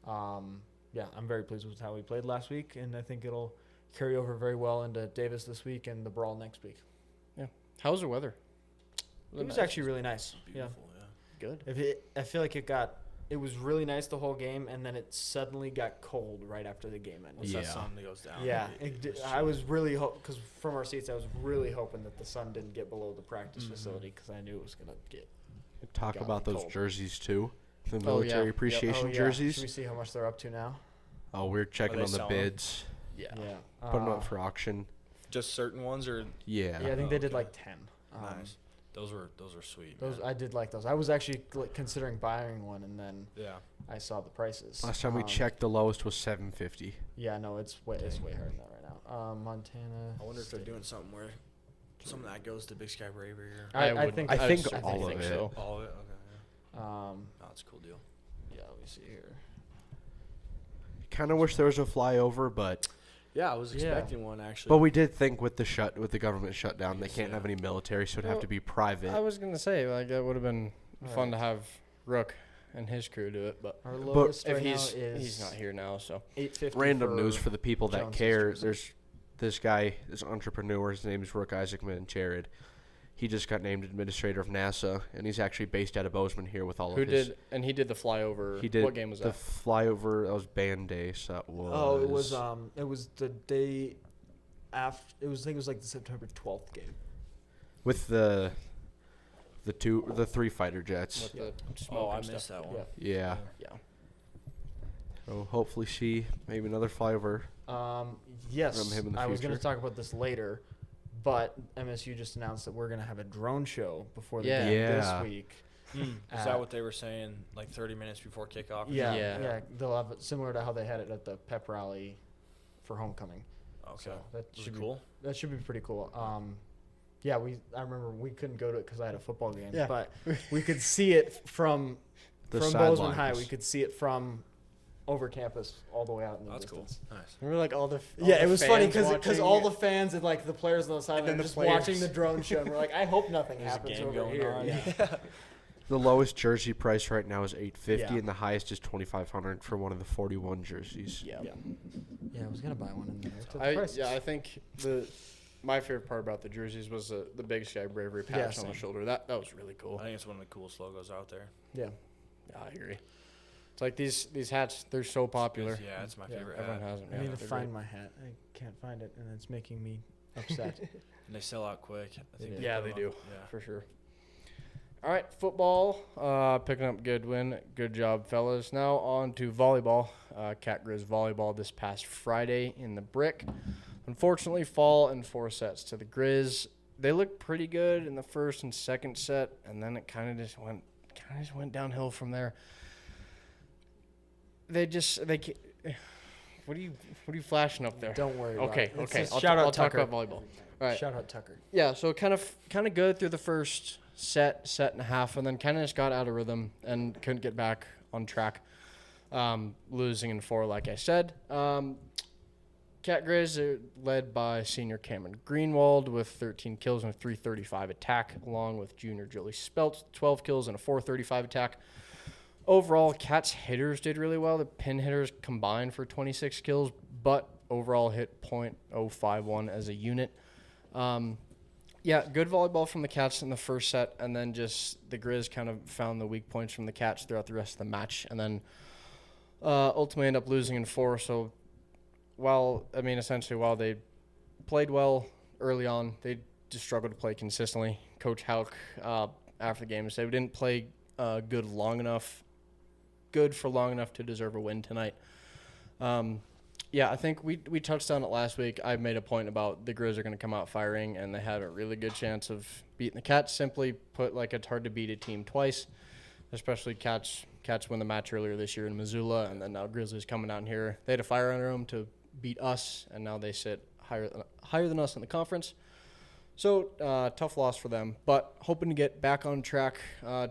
Yeah, I'm very pleased with how we played last week, and I think it'll carry over very well into Davis this week and the Brawl next week. Yeah. How was the weather? It was actually really nice. beautiful. Yeah. Good. I feel like it was really nice the whole game, and then it suddenly got cold right after the game ended. Once Yeah. that sun goes down. Yeah, it's I was really because from our seats, I was really hoping that the sun didn't get below the practice Mhm. facility, because I knew it was gonna get. Talk Got about me those cold. jerseys too. The Oh, yeah. military Yep. appreciation Oh, yeah. jerseys. Should we see how much they're up to now? Oh, we're checking they on the selling 'em? bids. Yeah. Yeah, Putting them up for auction. Just certain ones, or Yeah. Yeah, I think they did okay. like 10. nice. Those were sweet. Those man. I did like those. I was actually considering buying one, and then Yeah. I saw the prices. Last time we checked, the lowest was $750. Yeah, no, it's way higher than that right now. Montana. I wonder if they're State. doing something where some of that goes to Big Sky Bravery or I would- think I think would all of think it. so. all of it. Okay. Yeah. Oh, That's a cool deal. yeah. Let me see here. Kind of wish there was a flyover, but Yeah, I was Yeah. expecting one actually. we did think with the government shutdown, they can't Yeah. have any military, so it'd have Well, to be private. I was gonna say like it would have been fun to Alright. have Rook and his crew do it, but Our lowest if right now he's is not here now, so 850. Random news for the people that Jones's care. jersey. There's this guy, this entrepreneur. His name is Rook Isaacman Jared. He just got named administrator of NASA, and he's actually based out of Bozeman here with all who of his. he did the flyover. He did. What game was the that? flyover? That was band day. So that was. Oh, it was the day after. I think it was like the September 12th game. with the 3 fighter jets. With the smoke oh, I and missed stuff. that one. Yeah. Yeah. So hopefully see maybe another flyover. Yes, From him in the I was going to future. talk about this later, but MSU just announced that we're going to have a drone show before the Yeah. game Yeah. this week. Is Uh, that what they were saying? Like 30 minutes before kickoff? or Yeah, Yeah. yeah, they'll have it similar to how they had it at the pep rally for homecoming. something? So Okay. that Was should it be cool? That should be pretty cool. Yeah, I remember we couldn't go to it because I had a football game, Yeah. but we could see it from The Bozeman High. sidelines. We could see it from over campus all the way out in the That's cool. distance. Nice. Remember like all the Yeah, it was funny fans because watching all it? the fans and like the players on the sideline then the just players. watching the drone show. And we're like, I hope nothing There's a happens game over going here. on. Yeah. The lowest jersey price right now is $850, Yeah. and the highest is $2,500 for one of the 41 jerseys. Yeah. Yeah, I was gonna buy one. And then I looked at the I prices. think my favorite part about the jerseys was the Big Sky Bravery patch Yeah, on same. the shoulder. That was really cool. I think it's one of the coolest logos out there. Yeah. Yeah, I agree. It's like these hats, they're so popular. Yeah, it's my Yeah, favorite Everyone hat. has them. I need to they're find great. my hat. I can't find it, and it's making me upset. And they sell out quick. I think do. Yeah, put they 'em do. up- Yeah. For sure. All right, football, picking up a good win. Good job, fellas. Now on to volleyball. Cat Grizz volleyball this past Friday in the Brick. Unfortunately, fall in 4 sets to the Grizz. They looked pretty good in the first and second set, and then it kind of just went downhill from there. What are you flashing up there? Don't worry about Okay, it. It's okay. just I'll shout out talk Tucker. about volleyball. All right. Shout out Tucker. Yeah, so kind of good through the first set and a half, and then kind of just got out of rhythm and couldn't get back on track, losing in 4, like I said. Cat Grizz are led by senior Cameron Greenwald with 13 kills and a 335 attack, along with junior Julie Spelt, 12 kills and a 435 attack. Overall, Cat's hitters did really well. The pin hitters combined for 26 kills, but overall hit .051 as a unit. Good volleyball from the Cats in the first set, and then just the Grizz kind of found the weak points from the Cats throughout the rest of the match, and then ultimately end up losing in 4. So while they played well early on, they just struggled to play consistently. Coach Hauk, after the game, said we didn't play good for long enough to deserve a win tonight. I think we touched on it last week. I made a point about the Grizz are going to come out firing, and they had a really good chance of beating the Cats. Simply put, like, it's hard to beat a team twice, especially Cats won the match earlier this year in Missoula, and then now Grizzlies coming down here. They had a fire under them to beat us, and now they sit higher than us in the conference. So, tough loss for them, but hoping to get back on track.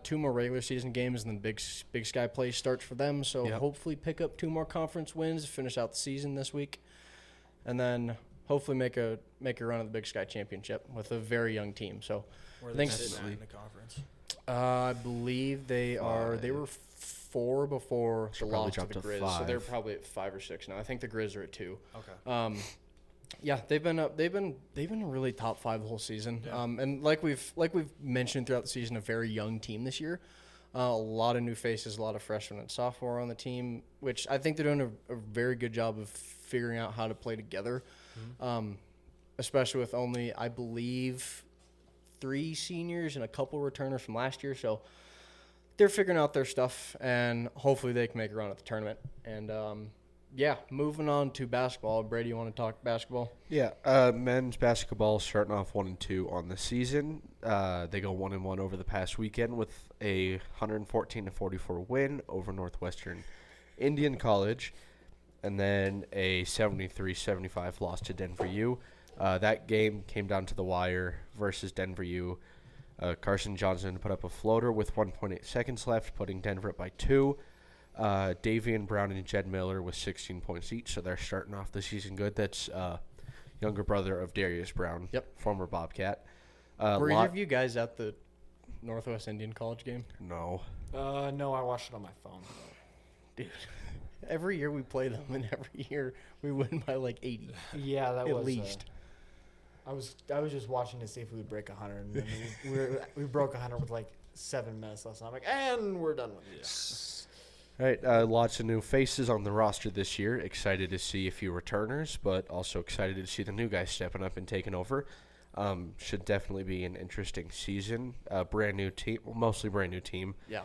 2 more regular season games, and then Big Sky play starts for them. So, hopefully pick up 2 more conference wins, finish out the season this week, and then hopefully make a run at the Big Sky Championship with a very young team. So, Where I think they sitting at in the conference? I believe they were 4 before the probably loss to dropped the to Grizz, so 5. they're probably at 5 or 6 now. I think the Grizz are at 2. Okay. They've been a really top 5 the whole season. Yeah. And like we've mentioned throughout the season, a very young team this year. A lot of new faces, a lot of freshmen and sophomore on the team, which I think they're doing a very good job of figuring out how to play together. Especially with only, I believe, 3 seniors and a couple returners from last year. So they're figuring out their stuff, and hopefully they can make a run at the tournament. And moving on to basketball. Brady, you want to talk basketball? Yeah, men's basketball starting off 1-2 on the season. They go 1-1 over the past weekend with a 114-44 win over Northwestern Indian College, and then a 73-75 loss to Denver U. That game came down to the wire versus Denver U. Carson Johnson put up a floater with 1.8 seconds left, putting Denver up by 2. Davian Brown and Jed Miller with 16 points each, so they're starting off the season good. That's younger brother of Darius Brown, former Bobcat. Were either of you guys at the Northwest Indian College game? No. No, I watched it on my phone. Dude, every year we play them, and every year we win by like 80. Yeah, that at was least. I was just watching to see if we would break 100, and then we broke 100 with like 7 minutes left. And I'm like, and we're done with this. All right, lots of new faces on the roster this year. Excited to see a few returners, but also excited to see the new guys stepping up and taking over. Should definitely be an interesting season. Brand new team, mostly brand new team. Yeah.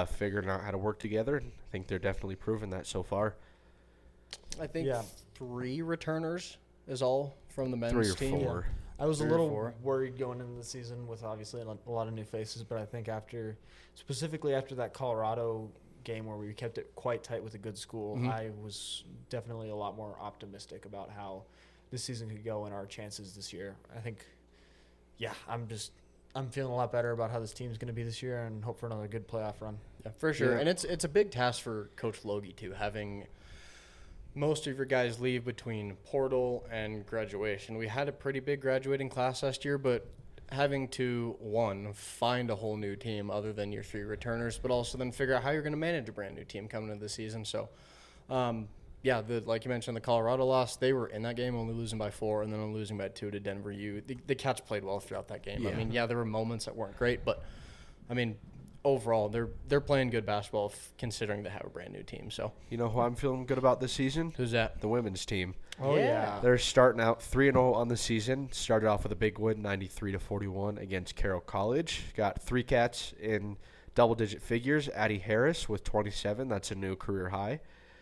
Figuring out how to work together. I think they're definitely proving that so far. I think 3 returners is all from the men's 3 or team. 4. I was a 3 or little 4. worried going into the season with obviously a lot of new faces, but I think specifically after that Colorado game where we kept it quite tight with a good school, I was definitely a lot more optimistic about how this season could go and our chances this year. I think, I'm feeling a lot better about how this team's going to be this year and hope for another good playoff run. Yeah, for sure. Yeah. And it's a big task for Coach Logie, too, having most of your guys leave between portal and graduation. We had a pretty big graduating class last year, but having to, find a whole new team other than your 3 returners, but also then figure out how you're going to manage a brand new team coming into the season. So, like you mentioned, the Colorado loss, they were in that game only losing by 4 and then only losing by 2 to Denver U. The Cats played well throughout that game. Yeah. I mean, there were moments that weren't great, but, I mean, overall, they're playing good basketball considering they have a brand new team. So You know who I'm feeling good about this season? who's that? The women's team. Oh, yeah. They're starting out 3-0 on the season. Started off with a big win, 93-41 against Carroll College. Got 3 cats in double-digit figures. Addie Harris with 27. That's a new career high.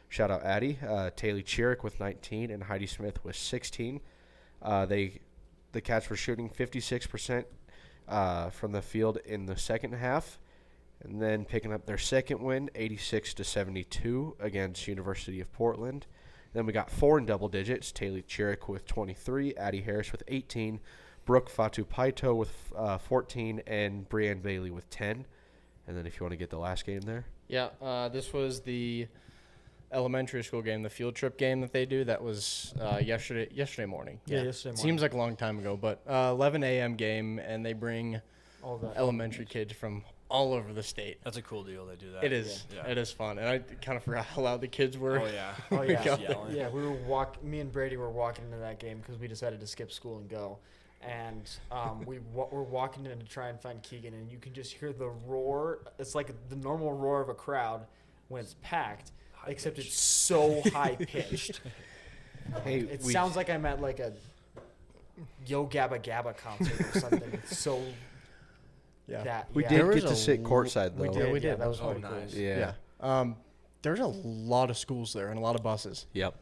Shout out Addie. Taylor Chirick with 19 and Heidi Smith with 16. The cats were shooting 56% from the field in the second half, and then picking up their second win, 86-72 against University of Portland. Then we got 4 in double digits, Taylor Chirick with 23, Addie Harris with 18, Brooke Fatu-Paito with 14, and Brianne Bailey with 10. And then if you want to get the last game there. Yeah, this was the elementary school game, the field trip game that they do. That was yesterday morning. Yeah, yesterday morning. Seems like a long time ago, but 11 a.m. game, and they bring All the elementary kids from all over the state. That's a cool deal. They do that. It is. Yeah. It is fun, and I kind of forgot how loud the kids were. Oh yeah. Oh, yeah. Just yelling. Yeah, me and Brady were walking into that game because we decided to skip school and go. And we're walking in to try and find Keegan, and you can just hear the roar. It's like the normal roar of a crowd when it's packed, except it's so high-pitched. Hey, It sounds like I'm at like a Yo Gabba Gabba concert or something. It's so We yeah. did There get was to sit courtside, though. We did. Yeah, that was Oh, really cool. nice. Yeah. There's a lot of schools there and a lot of buses. Yep.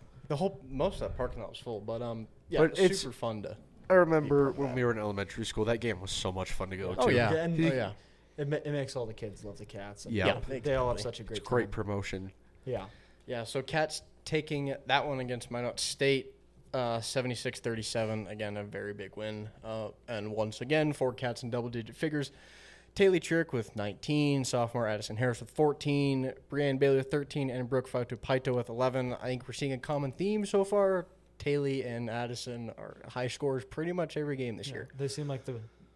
Most of that parking lot was full, but But it's it's- super fun to. I remember when we were in elementary school, that game was so much fun to go to. Oh yeah. And Oh yeah. It makes all the kids love the cats. And Yeah. they all have exactly. such a great It's great time. promotion. Yeah. Yeah, so Cats taking that one against Minot State, 76-37. Again, a very big win. And once again, 4 Cats in double-digit figures. Taylor Chirick with 19, sophomore Addison Harris with 14, Brianne Bailey with 13, and Brooke Fatu-Paito with 11. I think we're seeing a common theme so far. Taylor and Addison are high scorers pretty much every game this year. They seem like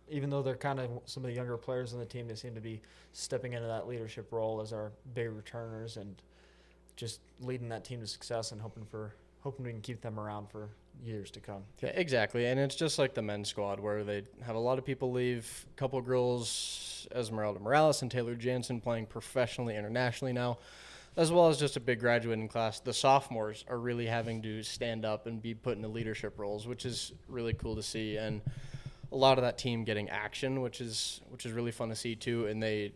even though they're kind of some of the younger players on the team, they seem to be stepping into that leadership role as our big returners and just leading that team to success and hoping we can keep them around for years to come. Yeah, exactly. And it's just like the men's squad where they have a lot of people leave. A couple of girls, Esmeralda Morales and Taylor Jansen, playing professionally, internationally now, as well as just a big graduating class. The sophomores are really having to stand up and be put into leadership roles, which is really cool to see. And a lot of that team getting action, which is really fun to see too. And they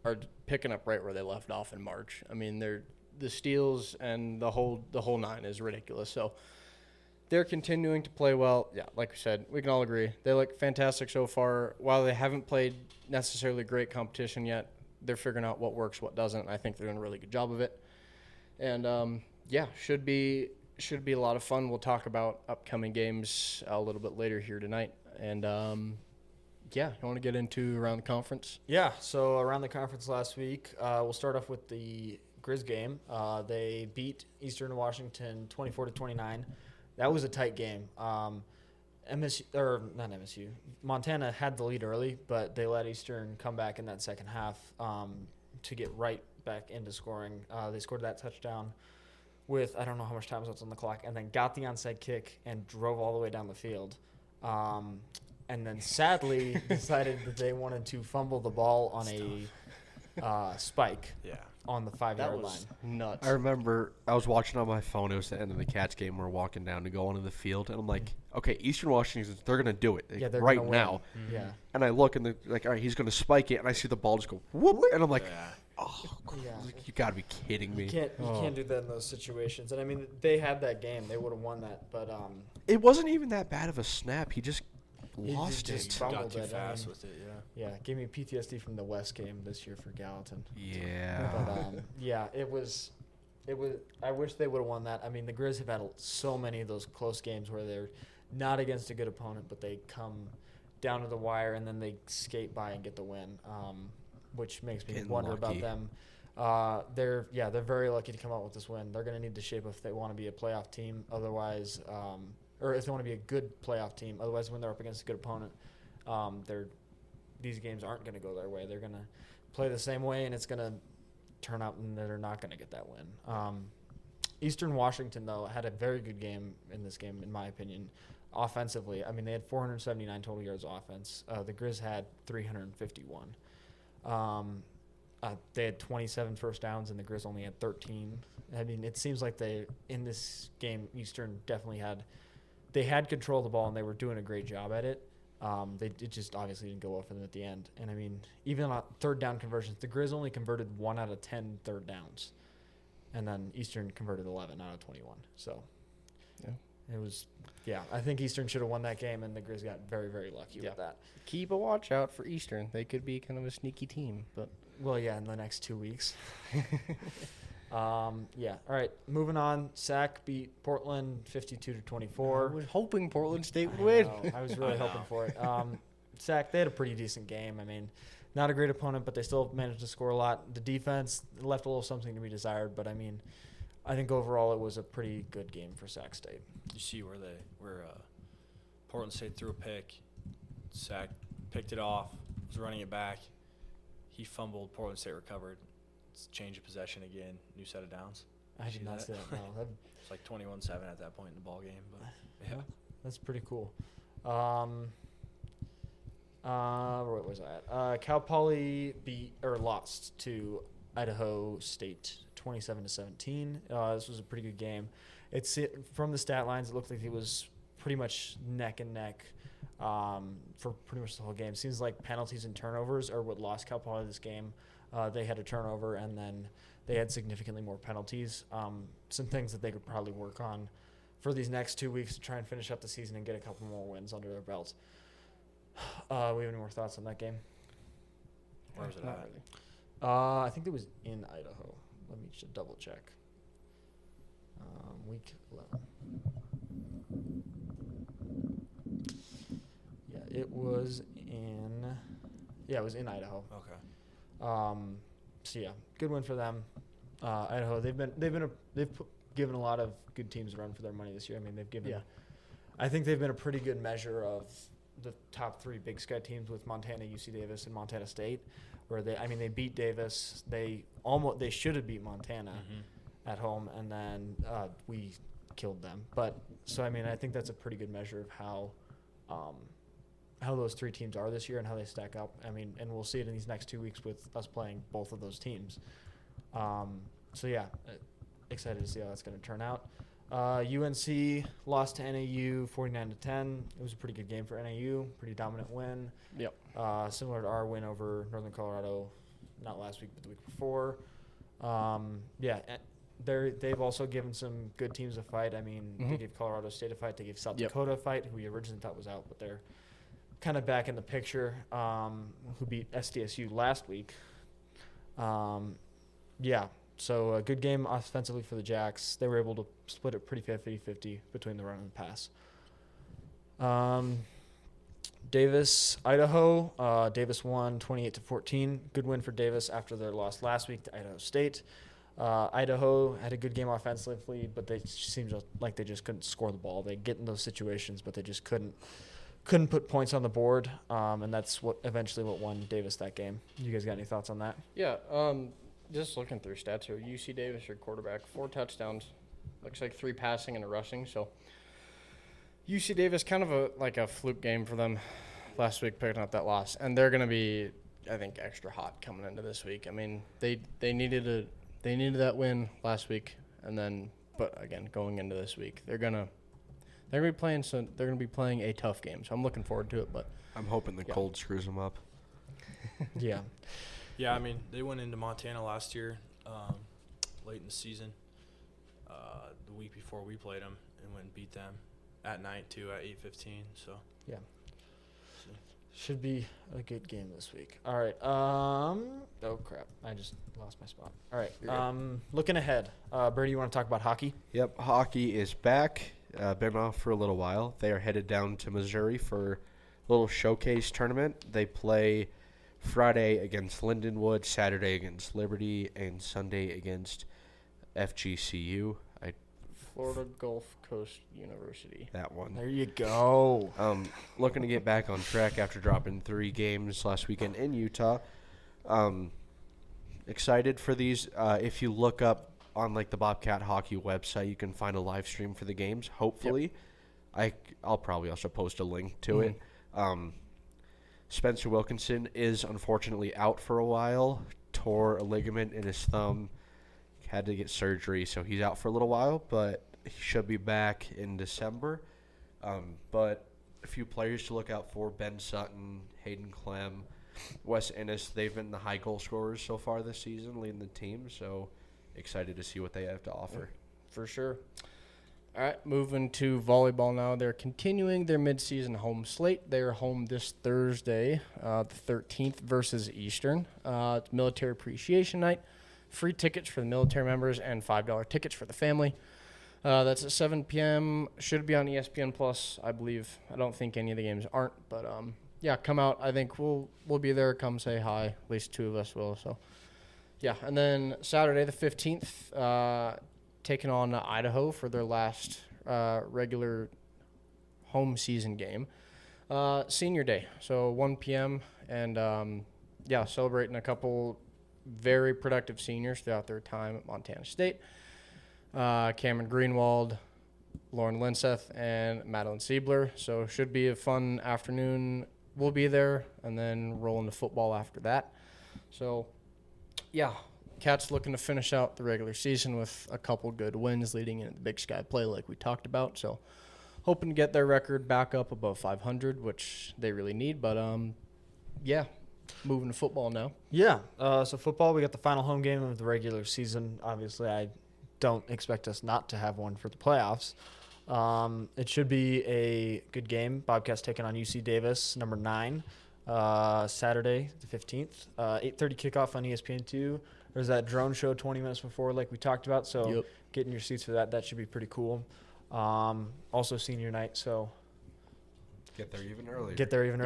are picking up right where they left off in March. I mean, the steals and the whole nine is ridiculous. So they're continuing to play well. Yeah, like we said, we can all agree. They look fantastic so far. While they haven't played necessarily great competition yet, they're figuring out what works, what doesn't. I think they're doing a really good job of it. And, should be a lot of fun. We'll talk about upcoming games a little bit later here tonight. And, you want to get into around the conference? Yeah, so around the conference last week, we'll start off with the Grizz game. They beat Eastern Washington 24-29. That was a tight game. Montana had the lead early, but they let Eastern come back in that second half to get right back into scoring. They scored that touchdown with, I don't know how much time was on the clock, and then got the onside kick and drove all the way down the field. And then sadly decided that they wanted to fumble the ball on a spike on the 5-yard line. Nuts. I remember I was watching on my phone. It was the end of the Cats game. We're walking down to go onto the field, and I'm like, okay, Eastern Washington, they're going to do it Yeah, they're right gonna now. win. Yeah. And I look, and they're like, all right, he's going to spike it, and I see the ball just go whoop, and I'm like, oh, Yeah. you got to be kidding me. You can't do that in those situations. And I mean, they had that game; they would have won that. But It wasn't even that bad of a snap. He just He lost just it. fumbled Got too it. I fast mean, with it. gave me PTSD from the West game this year for Gallatin. Yeah. But it was. I wish they would have won that. I mean, the Grizz have had so many of those close games where they're not against a good opponent, but they come down to the wire and then they skate by and get the win, which makes me Getting wonder lucky. about them. They're very lucky to come out with this win. They're going to need to shape if they want to be a playoff team. Otherwise, or if they want to be a good playoff team. Otherwise, when they're up against a good opponent, these games aren't going to go their way. They're going to play the same way, and it's going to turn out and they're not going to get that win. Eastern Washington, though, had a very good game in this game, in my opinion, offensively. I mean, they had 479 total yards offense. The Grizz had 351. they had 27 first downs, and the Grizz only had 13. I mean, it seems like in this game, Eastern definitely had control of the ball, and they were doing a great job at it. It just obviously didn't go well for them at the end. And, I mean, even on third down conversions, the Grizz only converted 1 out of 10 third downs. And then Eastern converted 11 out of 21. So, it was, I think Eastern should have won that game, and the Grizz got very, very lucky with that. Keep a watch out for Eastern. They could be kind of a sneaky team. But Well, in the next 2 weeks. All right, moving on. SAC beat Portland 52-24. I was hoping Portland State would win. I was really hoping for it. SAC, they had a pretty decent game. I mean, not a great opponent, but they still managed to score a lot. The defense left a little something to be desired, but I mean, I think overall it was a pretty good game for Sac State. You see where Portland State threw a pick, Sac picked it off, was running it back. He fumbled, Portland State recovered. It's change of possession again, new set of downs. I did not see that. No, It's like 21-7 at that point in the ball game, but yeah. That's pretty cool. Where was I at? Cal Poly lost to Idaho State 27-17. This was a pretty good game. From the stat lines, it looked like it was pretty much neck and neck for pretty much the whole game. Seems like penalties and turnovers are what lost Cal Poly this game. They had a turnover, and then they had significantly more penalties. Some things that they could probably work on for these next 2 weeks to try and finish up the season and get a couple more wins under their belts. We have any more thoughts on that game? Where was it Not at? really. I think it was in Idaho. Let me just double check. Week 11. It was in. It was in Idaho. Okay. Good win for them. Idaho. They've given a lot of good teams a run for their money this year. I mean, they've given. Yeah. I think they've been a pretty good measure of the top 3 Big Sky teams with Montana, UC Davis, and Montana State, where they beat Davis. They should have beat Montana at home, and then we killed them. But I think that's a pretty good measure of how those 3 teams are this year and how they stack up. I mean, and we'll see it in these next 2 weeks with us playing both of those teams. Excited to see how that's going to turn out. UNC lost to NAU 49-10. It was a pretty good game for NAU. Pretty dominant win. Yep. Similar to our win over Northern Colorado, not last week but the week before. They've also given some good teams a fight. I mean, they gave Colorado State a fight. They gave South Dakota a fight, who we originally thought was out, but they're kind of back in the picture. Who beat SDSU last week. So a good game offensively for the Jacks. They were able to split it pretty 50-50 between the run and the pass. Davis, Idaho. Davis won 28-14. Good win for Davis after their loss last week to Idaho State. Idaho had a good game offensively, but they seemed like they just couldn't score the ball. They get in those situations, but they just couldn't put points on the board, and that's what won Davis that game. You guys got any thoughts on that? Yeah. Just looking through stats here, UC Davis, your quarterback, 4 touchdowns, looks like 3 passing and a rushing. So UC Davis, kind of a fluke game for them last week, picking up that loss, and they're going to be, I think, extra hot coming into this week. I mean, they needed that win last week, but again, going into this week, they're gonna be playing a tough game. So I'm looking forward to it. But I'm hoping the cold screws them up. Yeah. Yeah, I mean, they went into Montana last year, late in the season, the week before we played them, and went and beat them at night, too, at 8:15. So, yeah. Should be a good game this week. All right. Oh, crap. I just lost my spot. All right. Looking ahead. Brady, you want to talk about hockey? Yep, hockey is back. Been off for a little while. They are headed down to Missouri for a little showcase tournament. They play Friday against Lindenwood, Saturday against Liberty, and Sunday against FGCU. Florida Gulf Coast University. That one. There you go. Looking to get back on track after dropping 3 games last weekend in Utah. Excited for these. If you look up on the Bobcat hockey website, you can find a live stream for the games. Hopefully, I'll probably also post a link to it. Spencer Wilkinson is unfortunately out for a while. tore a ligament in his thumb. Had to get surgery, so he's out for a little while, but he should be back in December. But a few players to look out for: Ben Sutton, Hayden Clem, Wes Ennis. They've been the high goal scorers so far this season, leading the team. So excited to see what they have to offer. For sure. All right, moving to volleyball now. They're continuing their midseason home slate. They are home this Thursday, the 13th, versus Eastern. It's Military Appreciation Night. Free tickets for the military members and $5 tickets for the family. That's at 7 p.m. Should be on ESPN Plus, I believe. I don't think any of the games aren't, but yeah, come out. I think we'll be there. Come say hi. At least two of us will. So yeah, and then Saturday the 15th. Taking on Idaho for their last regular home season game. Senior Day, so 1 p.m. And, yeah, celebrating a couple very productive seniors throughout their time at Montana State. Cameron Greenwald, Lauren Linseth, and Madeline Siebler. So should be a fun afternoon. We'll be there, and then roll into football after that. So, yeah. Cats looking to finish out the regular season with a couple good wins leading into the Big Sky play like we talked about. So hoping to get their record back up above 500, which they really need. But, yeah, moving to football now. Yeah, so football, we got the final home game of the regular season. Obviously, I don't expect us not to have one for the playoffs. It should be a good game. Bobcats taking on UC Davis, number 9, Saturday the 15th. 8:30 kickoff on ESPN2. There's that drone show 20 minutes before, like we talked about. So getting your seats for that should be pretty cool. Also senior night, so Get there even earlier.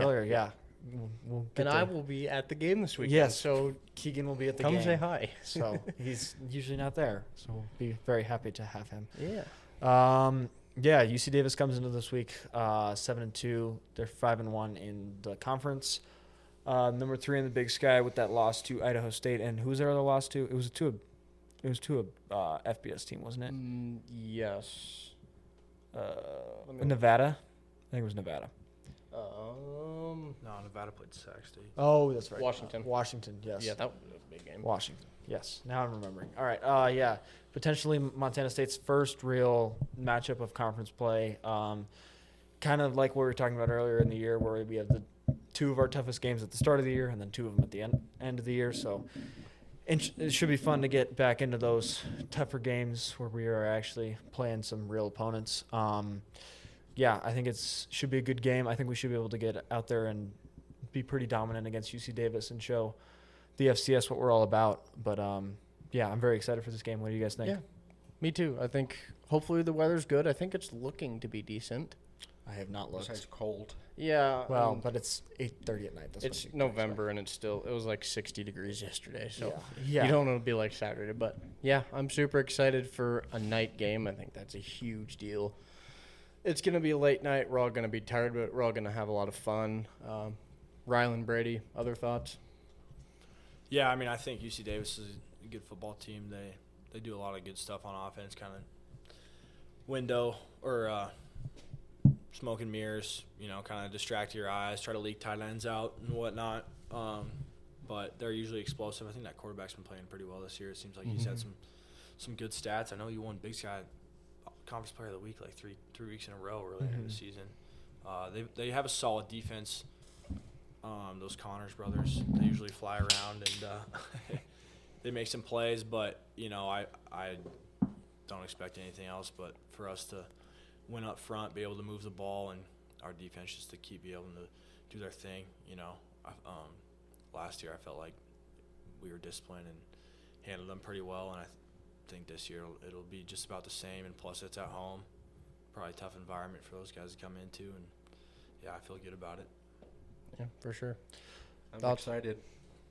earlier, yeah. We'll get And there. I will be at the game this weekend. Yes. So Keegan will be at the come game. say hi. So he's usually not there. So we'll be very happy to have him. Yeah. Yeah, UC Davis comes into this week 7-2. They're 5-1 in the conference. Number 3 in the Big Sky with that loss to Idaho State. And who's their other loss to? It was to a FBS team, wasn't it? Yes. Nevada. I think it was Nevada. No, Nevada played Sac State. Oh, that's right. Washington. Washington, yes. Yeah, that was a big game. Washington, yes. Now I'm remembering. All right, yeah. Potentially Montana State's first real matchup of conference play. Kind of like what we were talking about earlier in the year, where we have the 2 of our toughest games at the start of the year and then 2 of them at the end of the year. So it should be fun to get back into those tougher games where we are actually playing some real opponents. Yeah, I think should be a good game. I think we should be able to get out there and be pretty dominant against UC Davis and show the FCS what we're all about. But, yeah, I'm very excited for this game. What do you guys think? Yeah, me too. I think hopefully the weather's good. I think it's looking to be decent. I have not looked. Besides cold. Yeah. Well, but it's 8:30 at night. That's it's what you November and it was like 60 degrees yesterday. So Yeah. you don't know it'll be like Saturday. But yeah, I'm super excited for a night game. I think that's a huge deal. It's going to be a late night. We're all going to be tired, but we're all going to have a lot of fun. Rylan, Brady, other thoughts? Yeah, I mean, I think UC Davis is a good football team. They do a lot of good stuff on offense, kind of window or smoke and mirrors, kind of distract your eyes, try to leak tight ends out and whatnot. But they're usually explosive. I think that quarterback's been playing pretty well this year. It seems like he's had some good stats. I know you won Big Sky Conference Player of the Week like three weeks in a row earlier in the season. They have a solid defense. Those Connors brothers, they usually fly around and they make some plays, but I don't expect anything else but for us to win up front, be able to move the ball, and our defense just to keep being able to do their thing. Last year I felt like we were disciplined and handled them pretty well, and I think this year it'll be just about the same, and plus it's at home, probably a tough environment for those guys to come into, and yeah, I feel good about it. Yeah, for sure. I'm excited.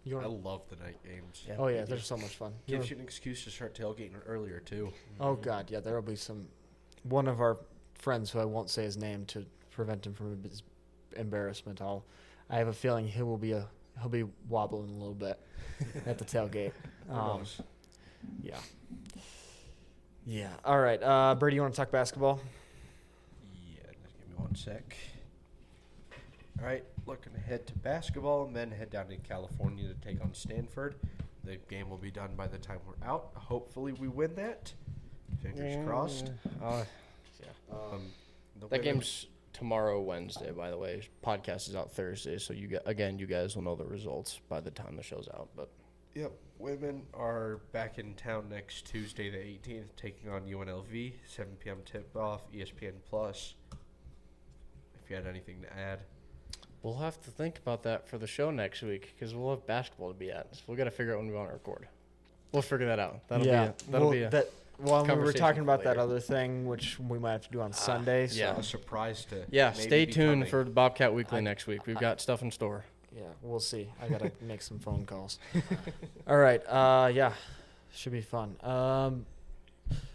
I love the night games. Yeah. Oh, yeah, they're so much fun. Gives you an excuse to start tailgating earlier, too. Oh, God, yeah, there will be one of our friends, who I won't say his name to prevent him from his embarrassment. I have a feeling he'll be wobbling a little bit at the tailgate. Yeah. Yeah. All right. Brady, you want to talk basketball? Yeah, just give me one sec. All right, looking ahead to basketball, and then head down to California to take on Stanford. The game will be done by the time we're out. Hopefully we win that. Fingers crossed. That game's tomorrow, Wednesday, by the way. Podcast is out Thursday, so you guys will know the results by the time the show's out. But Yep. Women are back in town next Tuesday, the 18th, taking on UNLV. 7 p.m. tip-off, ESPN+. If you had anything to add. we'll have to think about that for the show next week because we'll have basketball to be at. So we got to figure out when we want to record. We'll figure that out. we were talking about that other thing, which we might have to do on Sunday. So. yeah. A surprise to Stay tuned coming. for the Bobcat Weekly next week. We've got stuff in store. Yeah, we'll see. I got to make some phone calls. All right. Should be fun.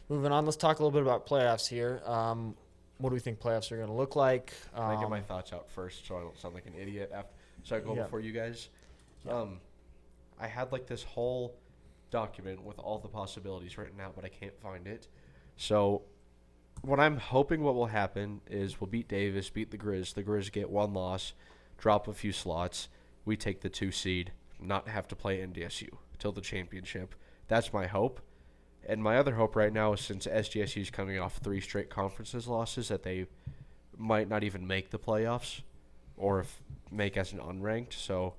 Moving on, let's talk a little bit about playoffs here. What do we think playoffs are going to look like? Can I get my thoughts out first so I don't sound like an idiot? So I go before you guys. Yeah. I had like this whole document with all the possibilities written out, but I can't find it. So what I'm hoping what will happen is we'll beat Davis, beat the Grizz. The Grizz get one loss, drop a few slots. We take the 2 seed, not have to play NDSU till the championship. That's my hope. And my other hope right now is since SDSU is coming off 3 straight conferences losses that they might not even make the playoffs or make as an unranked. So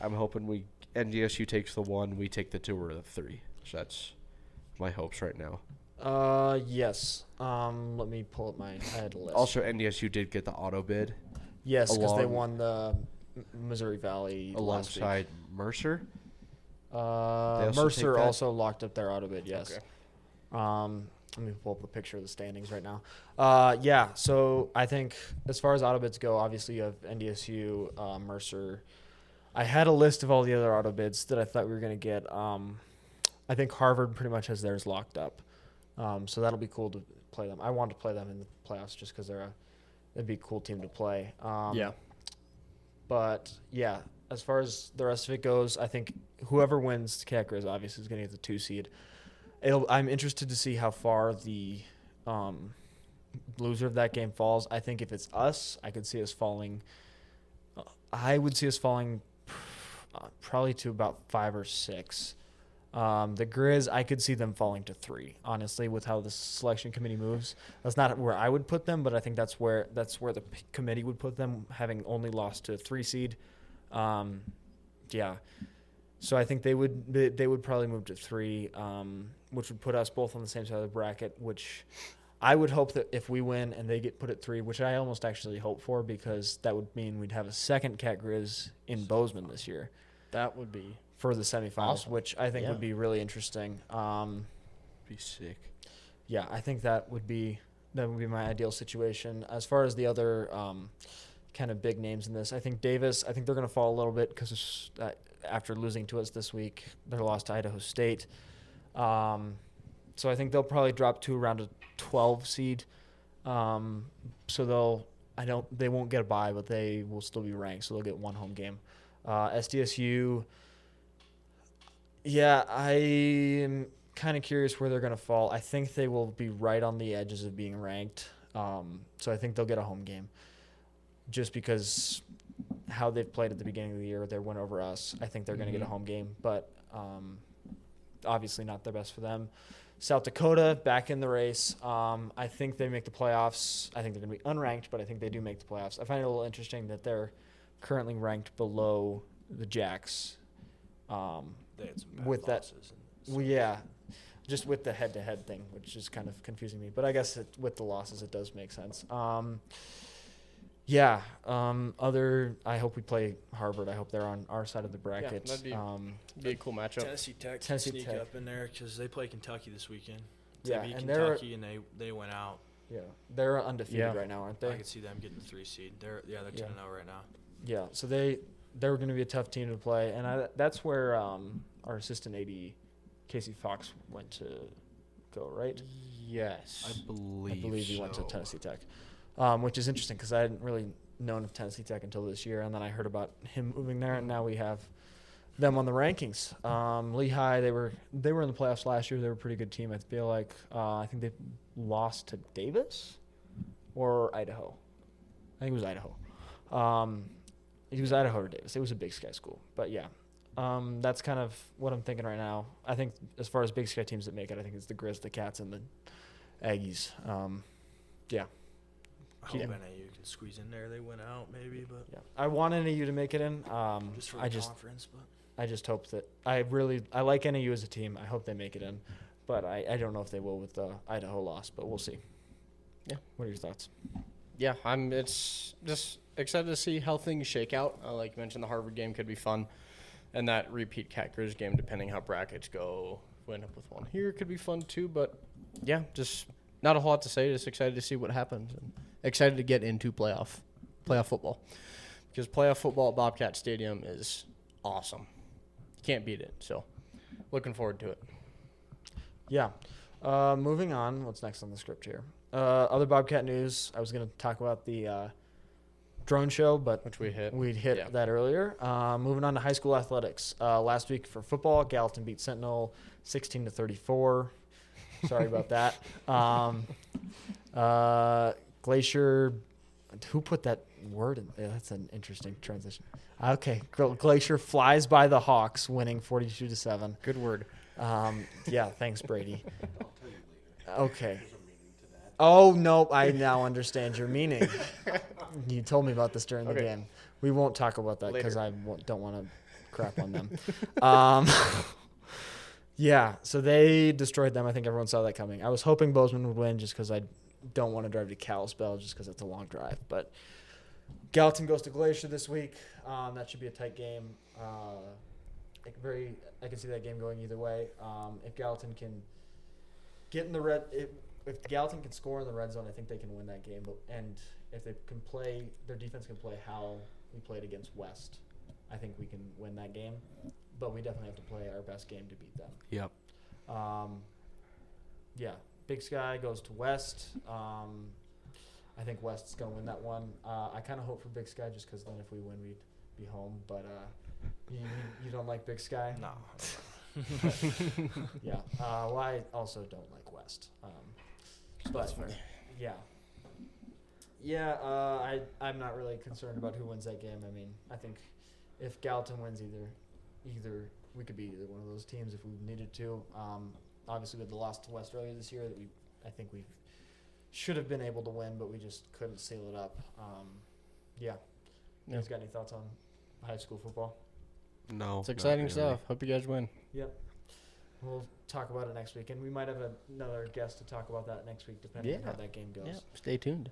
I'm hoping NDSU takes the 1, we take the 2 or the 3. So that's my hopes right now. Yes. Let me pull up I had a list. Also, NDSU did get the auto bid. Yes, because they won the Missouri Valley alongside Mercer. Mercer also locked up their auto bid, yes. Okay. Let me pull up a picture of the standings right now. So I think as far as auto bids go, obviously you have NDSU, Mercer. I had a list of all the other auto bids that I thought we were going to get. I think Harvard pretty much has theirs locked up. So that'll be cool to play them. I want to play them in the playoffs just because it'd be a cool team to play. But, yeah, as far as the rest of it goes, I think whoever wins Cat Grizz obviously is going to get the 2 seed. I'm interested to see how far the loser of that game falls. I think if it's us, I could see us falling. I would see us falling probably to about 5 or 6. The Grizz, I could see them falling to 3. Honestly, with how the selection committee moves, that's not where I would put them, but I think that's where the committee would put them, having only lost to a 3 seed. So I think they would probably move to 3, which would put us both on the same side of the bracket, which I would hope that if we win and they get put at 3, which I almost actually hope for, because that would mean we'd have a second Cat Grizz in Bozeman this year. That would be for the semifinals, awesome. Which I think would be really interesting. Be sick. Yeah, I think that would be my ideal situation. As far as the other kind of big names in this, I think Davis, they're going to fall a little bit because after losing to us this week, they lost to Idaho State. So I think they'll probably drop to around a 12 seed. So they won't get a bye, but they will still be ranked, so they'll get 1 home game. SDSU, yeah, I am kind of curious where they're going to fall. I think they will be right on the edges of being ranked. So I think they'll get a home game just because how they've played at the beginning of the year, their win over us. I think they're going to get a home game, but obviously not the best for them. South Dakota, back in the race. I think they make the playoffs. I think they're going to be unranked, but I think they do make the playoffs. I find it a little interesting that they're currently ranked below the Jacks. They had some bad with losses. Just with the head-to-head thing, which is kind of confusing me. But I guess with the losses, it does make sense. I hope we play Harvard. I hope they're on our side of the bracket. that'd be a cool matchup. Tennessee Tech sneak up in there because they play Kentucky this weekend. They beat and Kentucky and they went out. Yeah, they're undefeated right now, aren't they? I could see them getting the 3 seed. They're 10-0 right now. Yeah, so they're going to be a tough team to play, and that's where our assistant AD Casey Fox went to go, right? Yes. I believe he went to so. Tennessee Tech, which is interesting because I hadn't really known of Tennessee Tech until this year, and then I heard about him moving there, and now we have them on the rankings. Lehigh, they were in the playoffs last year. They were a pretty good team. I feel like I think they lost to Davis or Idaho. I think it was Idaho. It was Idaho or Davis. It was a Big Sky school, but yeah. That's kind of what I'm thinking right now. I think as far as Big Sky teams that make it, I think it's the Grizz, the Cats, and the Aggies. Yeah. I hope Yeah. NAU can squeeze in there. They went out maybe, but Yeah. I want NAU to make it in. just for I the just conference. But I just hope that I like NAU as a team. I hope they make it in, but I don't know if they will with the Idaho loss, but we'll see. Yeah. What are your thoughts? Yeah, it's just excited to see how things shake out. Like you mentioned, the Harvard game could be fun, and that repeat Cat Grizz game, depending how brackets go, if we end up with one here, could be fun too. But yeah, just not a whole lot to say. Just excited to see what happens, and excited to get into playoff football, because playoff football at Bobcat Stadium is awesome. You can't beat it. So, looking forward to it. Yeah. Moving on. What's next on the script here? Other Bobcat news. I was going to talk about the drone show, but Which we hit. we'd hit Yeah. that earlier. Moving on to high school athletics. Last week for football, Gallatin beat Sentinel 16-34. Sorry about that. Glacier. Who put that word in? Yeah, that's an interesting transition. Okay, Glacier flies by the Hawks, winning 42-7. Good word. Yeah, thanks, Brady. I'll tell you later. Okay. There's a meaning to that. Oh, no, I now understand your meaning. You told me about this during the Okay. game. We won't talk about that because Later. don't want to crap on them. Yeah, so they destroyed them. I think everyone saw that coming. I was hoping Bozeman would win just because I don't want to drive to Kalispell just because it's a long drive. But Gallatin goes to Glacier this week. That should be a tight game. I can see that game going either way. If Gallatin can get in the red, if Gallatin can score in the red zone, I think they can win that game. And if they can play, their defense can play how we played against West, I think we can win that game. But we definitely have to play our best game to beat them. Yep. Yeah, Big Sky goes to West. I think West's going to win that one. I kind of hope for Big Sky just because then if we win, we'd be home. But you don't like Big Sky? no. Yeah. Well, I also don't like West. But fair. yeah. Yeah, I'm not really concerned about who wins that game. I mean, I think if Gallatin wins either we could be either one of those teams if we needed to. Obviously, with the loss to West earlier this year, I think we should have been able to win, but we just couldn't seal it up. Yeah. You guys got any thoughts on high school football? No. It's not exciting really. stuff. Hope you guys win. Yep. We'll talk about it next week, and we might have another guest to talk about that next week, depending on how Yeah. that game goes. Yeah. Stay tuned.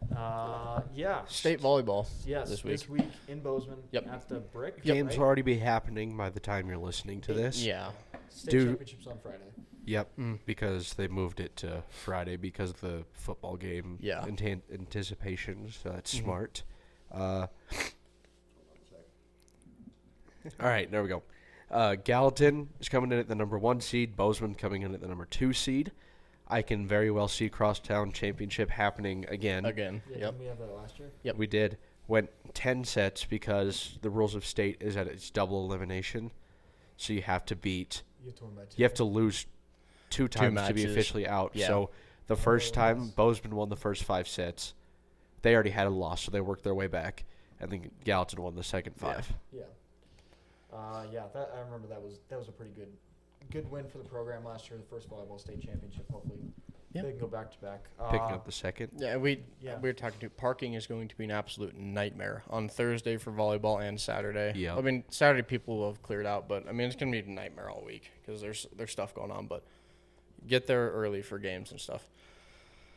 Yeah. State volleyball. Yes, this this week. week in Bozeman Yep. at the Brick. Games right? will already be happening by the time you're listening to this. Yeah. State Dude. championships on Friday. Yep. Because they moved it to Friday because of the football game Yeah. anticipation. So that's Mhm. smart. Hold on a sec. All right, there we go. Gallatin is coming in at the number 1 seed. Bozeman coming in at the number 2 seed. I can very well see Crosstown Championship happening again. Again. Yeah, Yep. didn't we have that last year? Yep. We did. Went 10 sets because the rules of state is that it's double elimination. So you have to beat. You have to win by 2. You have to lose 2 times to be matches. officially out. Yeah. So the first time yes. Bozeman won the first 5 sets, they already had a loss, so they worked their way back, and then Gallatin won the second 5. Yeah. Yeah, that I remember that was a pretty good win for the program last year, the first volleyball state championship. Hopefully Yeah. they can go back to back. Picking up the second. Yeah, we were talking to parking is going to be an absolute nightmare on Thursday for volleyball and Saturday. Yeah. I mean, Saturday people will have cleared out, but I mean it's going to be a nightmare all week because there's stuff going on. But get there early for games and stuff.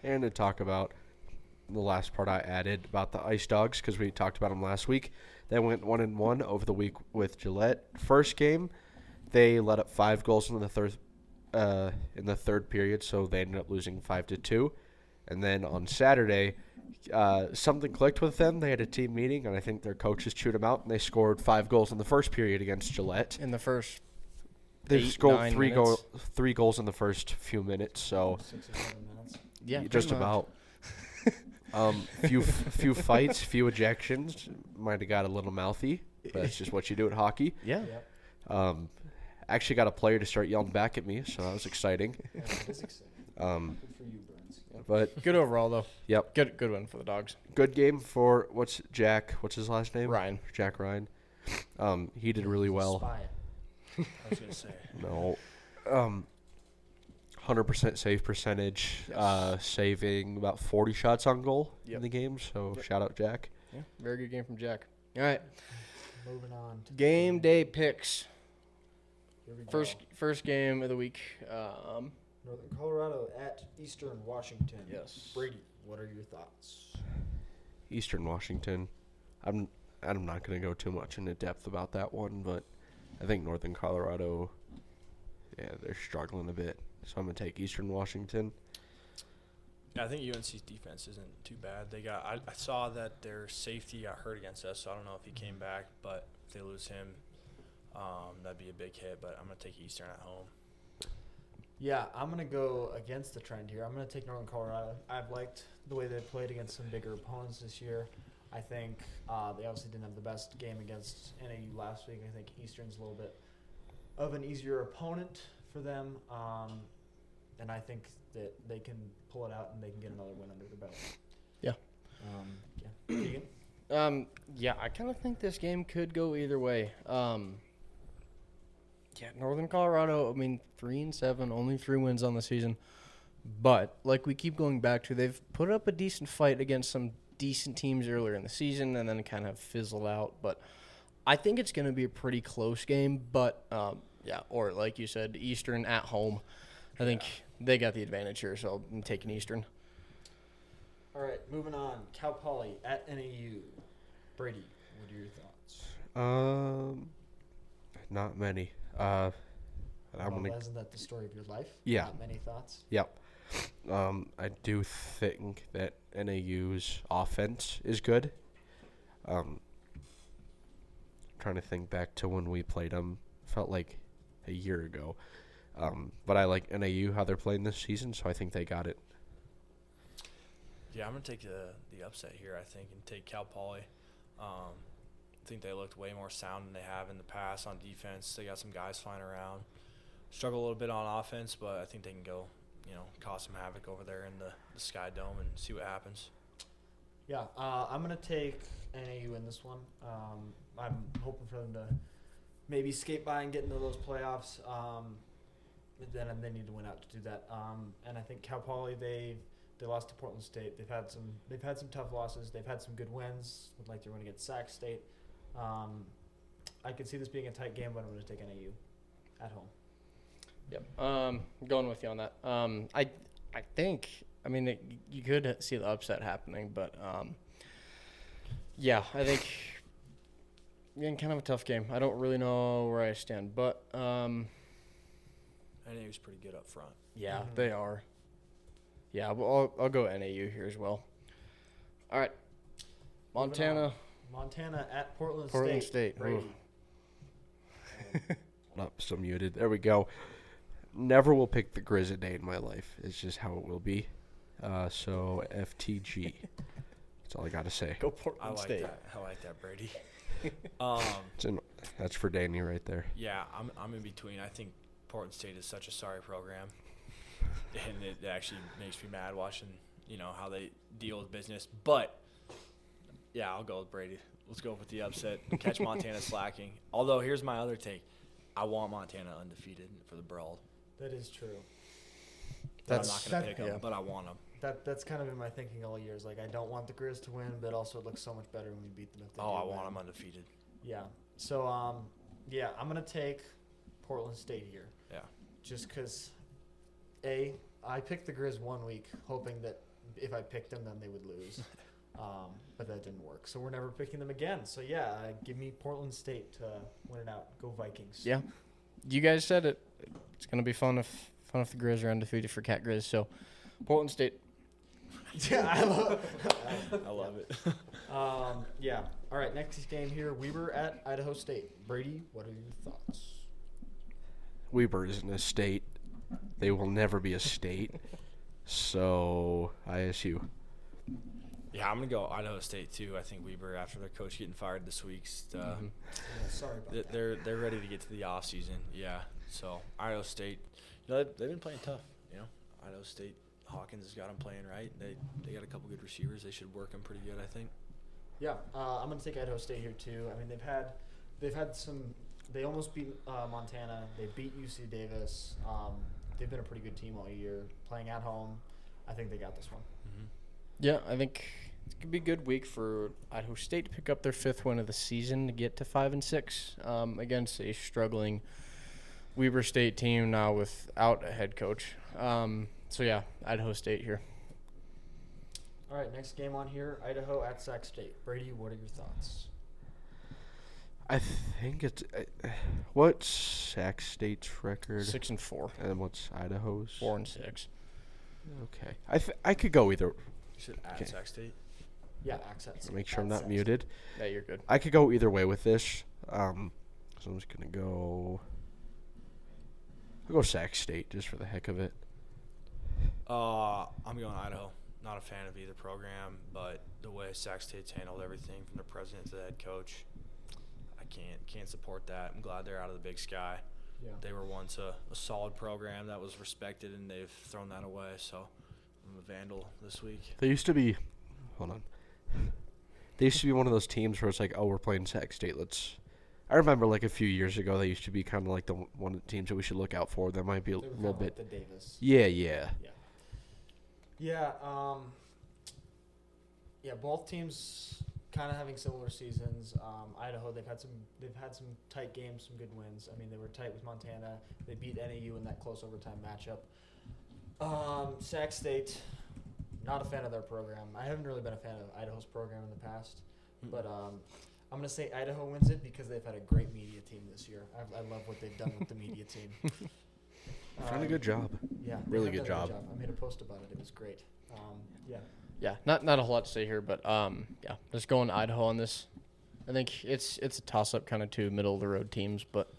And to talk about the last part I added about the Ice Dogs, because we talked about them last week. They went 1-1 over the week with Gillette. First game, they let up 5 goals in the third period, so they ended up losing 5-2. And then on Saturday, something clicked with them. They had a team meeting, and I think their coaches chewed them out, and they scored 5 goals in the first period against Gillette. In the first, They 8, scored 9 three minutes. goals in the first few minutes. So 6 or 7 minutes. yeah, just pretty much. about. Few fights, few ejections. Might have got a little mouthy. But that's just what you do at hockey. Yeah. Yep. Actually got a player to start yelling back at me, so that was exciting. Yeah, it is exciting. Um, Good for you, Burns. Yep. but Good overall though. Yep. Good win for the Dogs. good game for what's his last name? Ryan. Jack Ryan. He did really well. Spy. I was gonna say. No. 100% save percentage, saving about 40 shots on goal in the game. So shout out Jack. Yeah, very good game from Jack. All right, Moving on. To game day picks. Here we go. First game of the week. Northern Colorado at Eastern Washington. Yes. Brady, what are your thoughts? Eastern Washington. I'm not going to go too much into depth about that one, but I think Northern Colorado, they're struggling a bit. So I'm going to take Eastern Washington. Yeah, I think UNC's defense isn't too bad. They got. I saw that their safety got hurt against us, so I don't know if he came back. But if they lose him, that'd be a big hit. But I'm gonna take Eastern at home. Yeah, I'm going to go against the trend here. I'm going to take Northern Colorado. I've liked the way they played against some bigger opponents this year. I think they obviously didn't have the best game against NAU last week. I think Eastern's a little bit of an easier opponent for them. And I think that they can pull it out and they can get another win under their belt. Yeah. Keegan? Yeah, I kind of think this game could go either way. Northern Colorado, I mean, 3-7, only 3 wins on the season. But like we keep going back to, they've put up a decent fight against some decent teams earlier in the season and then kind of fizzled out. But I think it's going to be a pretty close game. But, or like you said, Eastern at home. I think they got the advantage here, so I'm taking Eastern. All right, moving on. Cal Poly at NAU. Brady, what are your thoughts? Not many. Isn't that the story of your life? Yeah. Not many thoughts? Yep. I do think that NAU's offense is good. Trying to think back to when we played them. Felt like a year ago. But I like NAU, how they're playing this season, so I think they got it. Yeah, I'm gonna take the upset here. I think and take Cal Poly. I think they looked way more sound than they have in the past on defense. They got some guys flying around. Struggle a little bit on offense, but I think they can go, cause some havoc over there in the Sky Dome and see what happens. Yeah, I'm going to take NAU in this one. I'm hoping for them to maybe skate by and get into those playoffs. Then they need to win out to do that. And I think Cal Poly, they lost to Portland State. They've had some tough losses. They've had some good wins. Would like to win against Sac State. I could see this being a tight game, but I'm going to take NAU at home. Yep. Going with you on that. I think, you could see the upset happening, but I think kind of a tough game. I don't really know where I stand, but NAU's pretty good up front. Yeah, they are. Yeah, well, I'll go NAU here as well. All right, Montana at Portland State. Brady. So muted. There we go. Never will pick the Grizz a day in my life. It's just how it will be. So FTG. That's all I got to say. Go Portland State. I like that, Brady. That's for Danny right there. Yeah, I'm in between. I think Portland State is such a sorry program, and it actually makes me mad watching how they deal with business. But yeah, I'll go with Brady. Let's go with the upset. Catch Montana slacking. Although here's my other take: I want Montana undefeated for the Brawl. That is true. I'm not gonna pick them, but I want them. That's kind of been my thinking all years. Like, I don't want the Grizz to win, but also it looks so much better when we beat them. If they do I win. want them undefeated. Yeah. So, I'm going to take Portland State here. Yeah. Just because, I picked the Grizz 1 week, hoping that if I picked them, then they would lose. But that didn't work. So we're never picking them again. So, give me Portland State to win it out. Go Vikings. Yeah. You guys said it. It's going to be fun if the Grizz are undefeated for Cat Grizz. So, Portland State. Yeah, I love it. All right, next game here, Weber at Idaho State. Brady, what are your thoughts? Weber isn't a state. They will never be a state. So, ISU. Yeah, I'm going to go Idaho State, too. I think Weber, after their coach getting fired this week, Sorry about that. they're ready to get to the offseason. Yeah, so Idaho State, they've been playing tough. Idaho State, Hawkins has got them playing right. They got a couple good receivers. They should work them pretty good, I think. Yeah, I'm going to take Idaho State here, too. They've had some They almost beat Montana. They beat UC Davis. They've been a pretty good team all year, playing at home. I think they got this one. Yeah, I think it could be a good week for Idaho State to pick up their 5th win of the season to get to 5-6 against a struggling Weber State team now without a head coach. So yeah, Idaho State here. All right, next game on here, Idaho at Sac State. Brady, what are your thoughts? I think it's what's Sac State's record 6-4, and what's Idaho's 4-6. Okay, I could go either. You said at Okay. Sac State? Yeah, accents. Make sure I'm not muted. Yeah, you're good. I could go either way with this. So I'm just gonna go. I'll go Sac State just for the heck of it. I'm going Idaho. Not a fan of either program, but the way Sac State's handled everything from the president to the head coach, I can't support that. I'm glad they're out of the Big Sky. Yeah. They were once a solid program that was respected, and they've thrown that away. So I'm a vandal this week. They used to be. Hold on. They used to be one of those teams where it's like, oh, we're playing Sac State. I remember like a few years ago, they used to be kind of like the one of the teams that we should look out for. That might be a They were little kinda bit. like the Davis. Yeah. Yeah. Yeah. Both teams kind of having similar seasons. Idaho, they've had some tight games, some good wins. I mean, they were tight with Montana. They beat NAU in that close overtime matchup. Sac State, not a fan of their program. I haven't really been a fan of Idaho's program in the past, but I'm gonna say Idaho wins it because they've had a great media team this year. I love what they've done with the media team. Done a good job. Yeah, they Really have good done a job. I made a post about it. It was great. Yeah. Yeah, not a whole lot to say here, but yeah, just going Idaho on this. I think it's a toss up kind of two middle of the road teams, but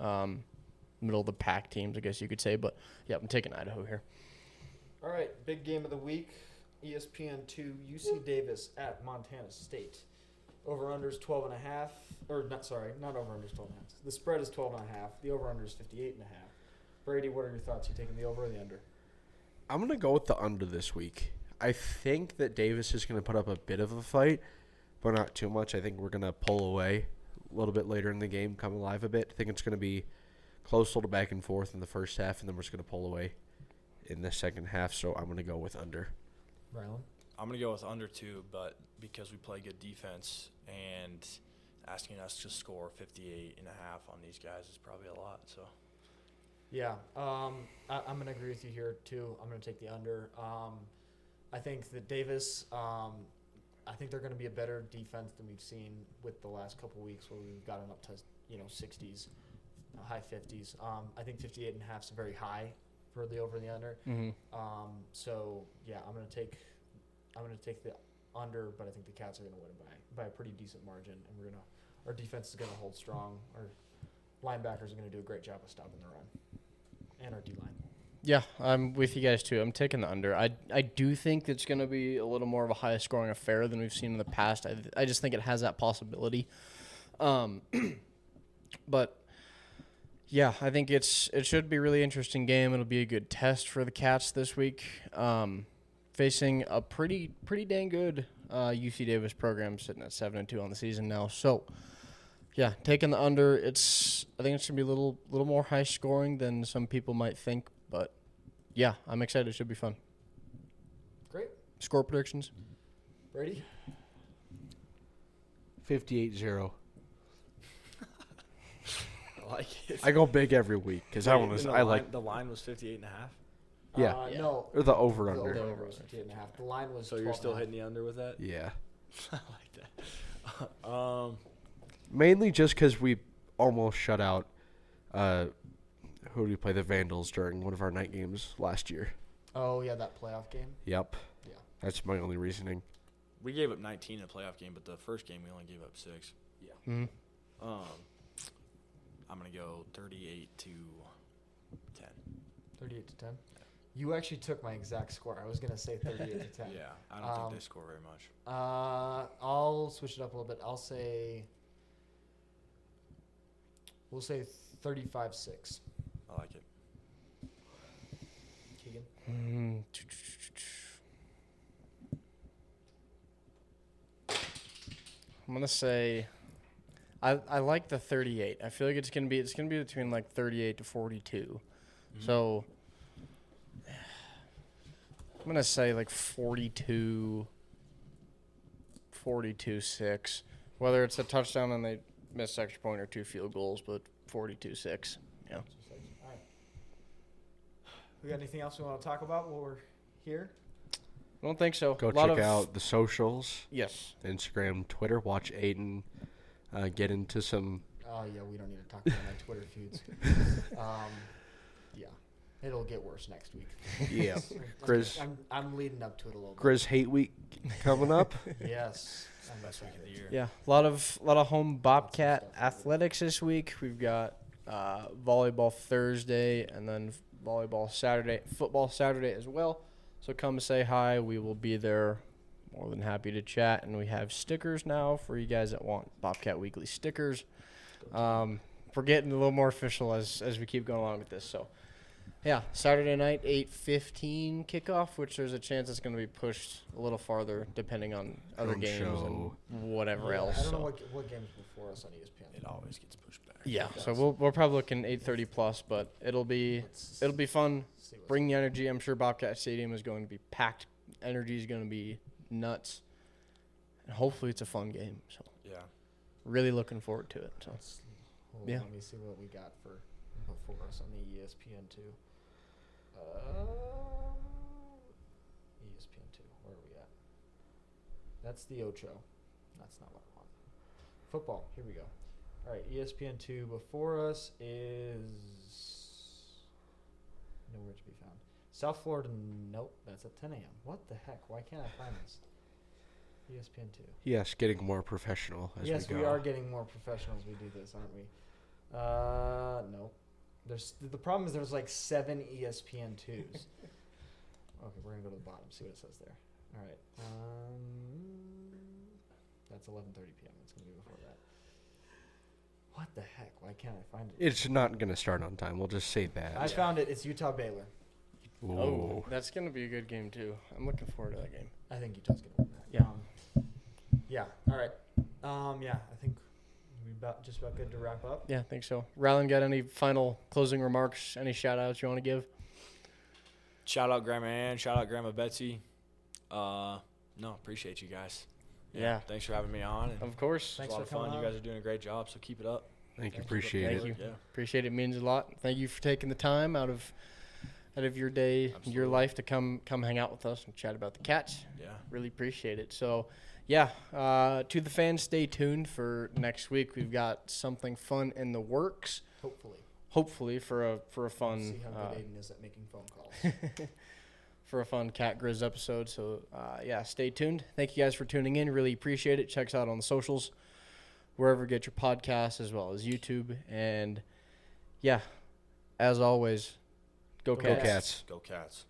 middle of the pack teams, I guess you could say. But yeah, I'm taking Idaho here. All right, big game of the week. ESPN2, UC Davis at Montana State. Over-unders 12.5. Or, not over-unders 12.5. The spread is 12.5. The over-under is 58.5. Brady, what are your thoughts? You taking the over or the under? I'm going to go with the under this week. I think that Davis is going to put up a bit of a fight, but not too much. I think we're going to pull away a little bit later in the game, come alive a bit. I think it's going to be close, little back and forth in the first half, and then we're just going to pull away in the second half. So I'm going to go with under. Rylan? I'm going to go with under 2, but because we play good defense and asking us to score 58.5 on these guys is probably a lot. So Yeah, I'm going to agree with you here, too. I'm going to take the under. I think that Davis, I think they're going to be a better defense than we've seen with the last couple weeks where we've gotten up to 60s, high 50s. I think 58.5 is very high for the over and the under. Mm-hmm. So yeah, I'm gonna take the under, but I think the Cats are gonna win by a pretty decent margin, and our defense is gonna hold strong. Our linebackers are gonna do a great job of stopping the run, and our D line. Yeah, I'm with you guys too. I'm taking the under. I do think it's going to be a little more of a high scoring affair than we've seen in the past. I just think it has that possibility. But yeah, I think it should be a really interesting game. It'll be a good test for the Cats this week, facing a pretty dang good UC Davis program sitting at 7-2 on the season now. So yeah, taking the under. I think it's gonna be a little more high scoring than some people might think. But, yeah, I'm excited. It should be fun. Great. Score predictions? Brady? 58-0. I like it. I go big every week because I want to. I like. The line was 58.5. Yeah. Yeah. No. Or the over The under. over was 58.5. The line was So you're still 12.5. hitting the under with that? Yeah. I like that. Mainly just because we almost shut out. Who did we play? The Vandals during one of our night games last year. Oh, yeah, that playoff game? Yep. Yeah. That's my only reasoning. We gave up 19 in a playoff game, but the first game we only gave up 6. Yeah. Mm-hmm. I'm gonna go 38-10. 38 to 10. You actually took my exact score. I was going to say 38 to 10. Yeah, I don't think they score very much. I'll switch it up a little bit. We'll say 35-6. I like it. Keegan? I'm going to say I like the 38. I feel like it's gonna be between like 38 to 42. So I'm gonna say like 42, 42-6. Whether it's a touchdown and they miss extra point or 2 field goals, but 42-6. Yeah. All right. We got anything else we want to talk about while we're here? I don't think so. Go A lot check of- out the socials, Yes. Instagram, Twitter. Watch Aiden get into some. Oh, yeah, we don't need to talk about my Twitter feuds. Yeah, it'll get worse next week. Yeah, Grizz. I'm leading up to it a little bit. Grizz Hate Week coming up. Yes. Best week of the year. Yeah. A lot of home Bobcat athletics this week. We've got volleyball Thursday and then volleyball Saturday, football Saturday as well. So come say hi. We will be there. More than happy to chat. And we have stickers now for you guys that want Bobcat Weekly stickers. We're getting a little more official as we keep going along with this. So, yeah, Saturday night, 8:15 kickoff, which there's a chance it's going to be pushed a little farther depending on other Drum games show. and whatever Yeah, else. I don't know So. what games before us on ESPN. It always gets pushed back. Yeah, It so does. we're probably looking 8:30 plus, but it'll be fun. See what's Bring the energy. I'm sure Bobcat Stadium is going to be packed. Energy is going to be nuts, and hopefully it's a fun game. So Yeah. really looking forward to it. So Hold Yeah. on, let me see what we got for before us on the ESPN2. ESPN2, where are we at? That's the Ocho. That's not what I want. Football, here we go. All right, ESPN2 before us is nowhere to be found. South Florida, nope, that's at 10 a.m. What the heck? Why can't I find this? ESPN2. Yes, getting more professional as Yes, we we go. are getting more professional as we do this, aren't we? No. The problem is there's like 7 ESPN2s. Okay, we're gonna go to the bottom, see what it says there. All right. That's 11:30 p.m. It's gonna be before that. What the heck? Why can't I find it? It's not going to start on time. We'll just say that. I found it. It's Utah Baylor. Ooh. Oh, that's going to be a good game too. I'm looking forward to that game. I think Utah's gonna win that. Yeah. Yeah. All right. Yeah. I think we're just about good to wrap up. Yeah, I think so. Rylan, got any final closing remarks? Any shout outs you want to give? Shout out Grandma Ann. Shout out Grandma Betsy. No, appreciate you guys. Yeah. Thanks for having me on. And Of course. it's a Thanks lot for of fun. coming You on. guys are doing a great job, so keep it up. Thank you. Thank you. Appreciate Thank it. you. Yeah. Appreciate it. Means a lot. Thank you for taking the time out of your day, your Absolutely. life to come hang out with us and chat about the Cats. Yeah. Really appreciate it. So, yeah, to the fans, stay tuned for next week. We've got something fun in the works. Hopefully for a fun See how good Aiden is at making phone calls. for a fun Cat Grizz episode. So, yeah, stay tuned. Thank you guys for tuning in. Really appreciate it. Check us out on the socials, wherever you get your podcasts, as well as YouTube. And, yeah, as always, go Go Cats. Cats. Go Cats.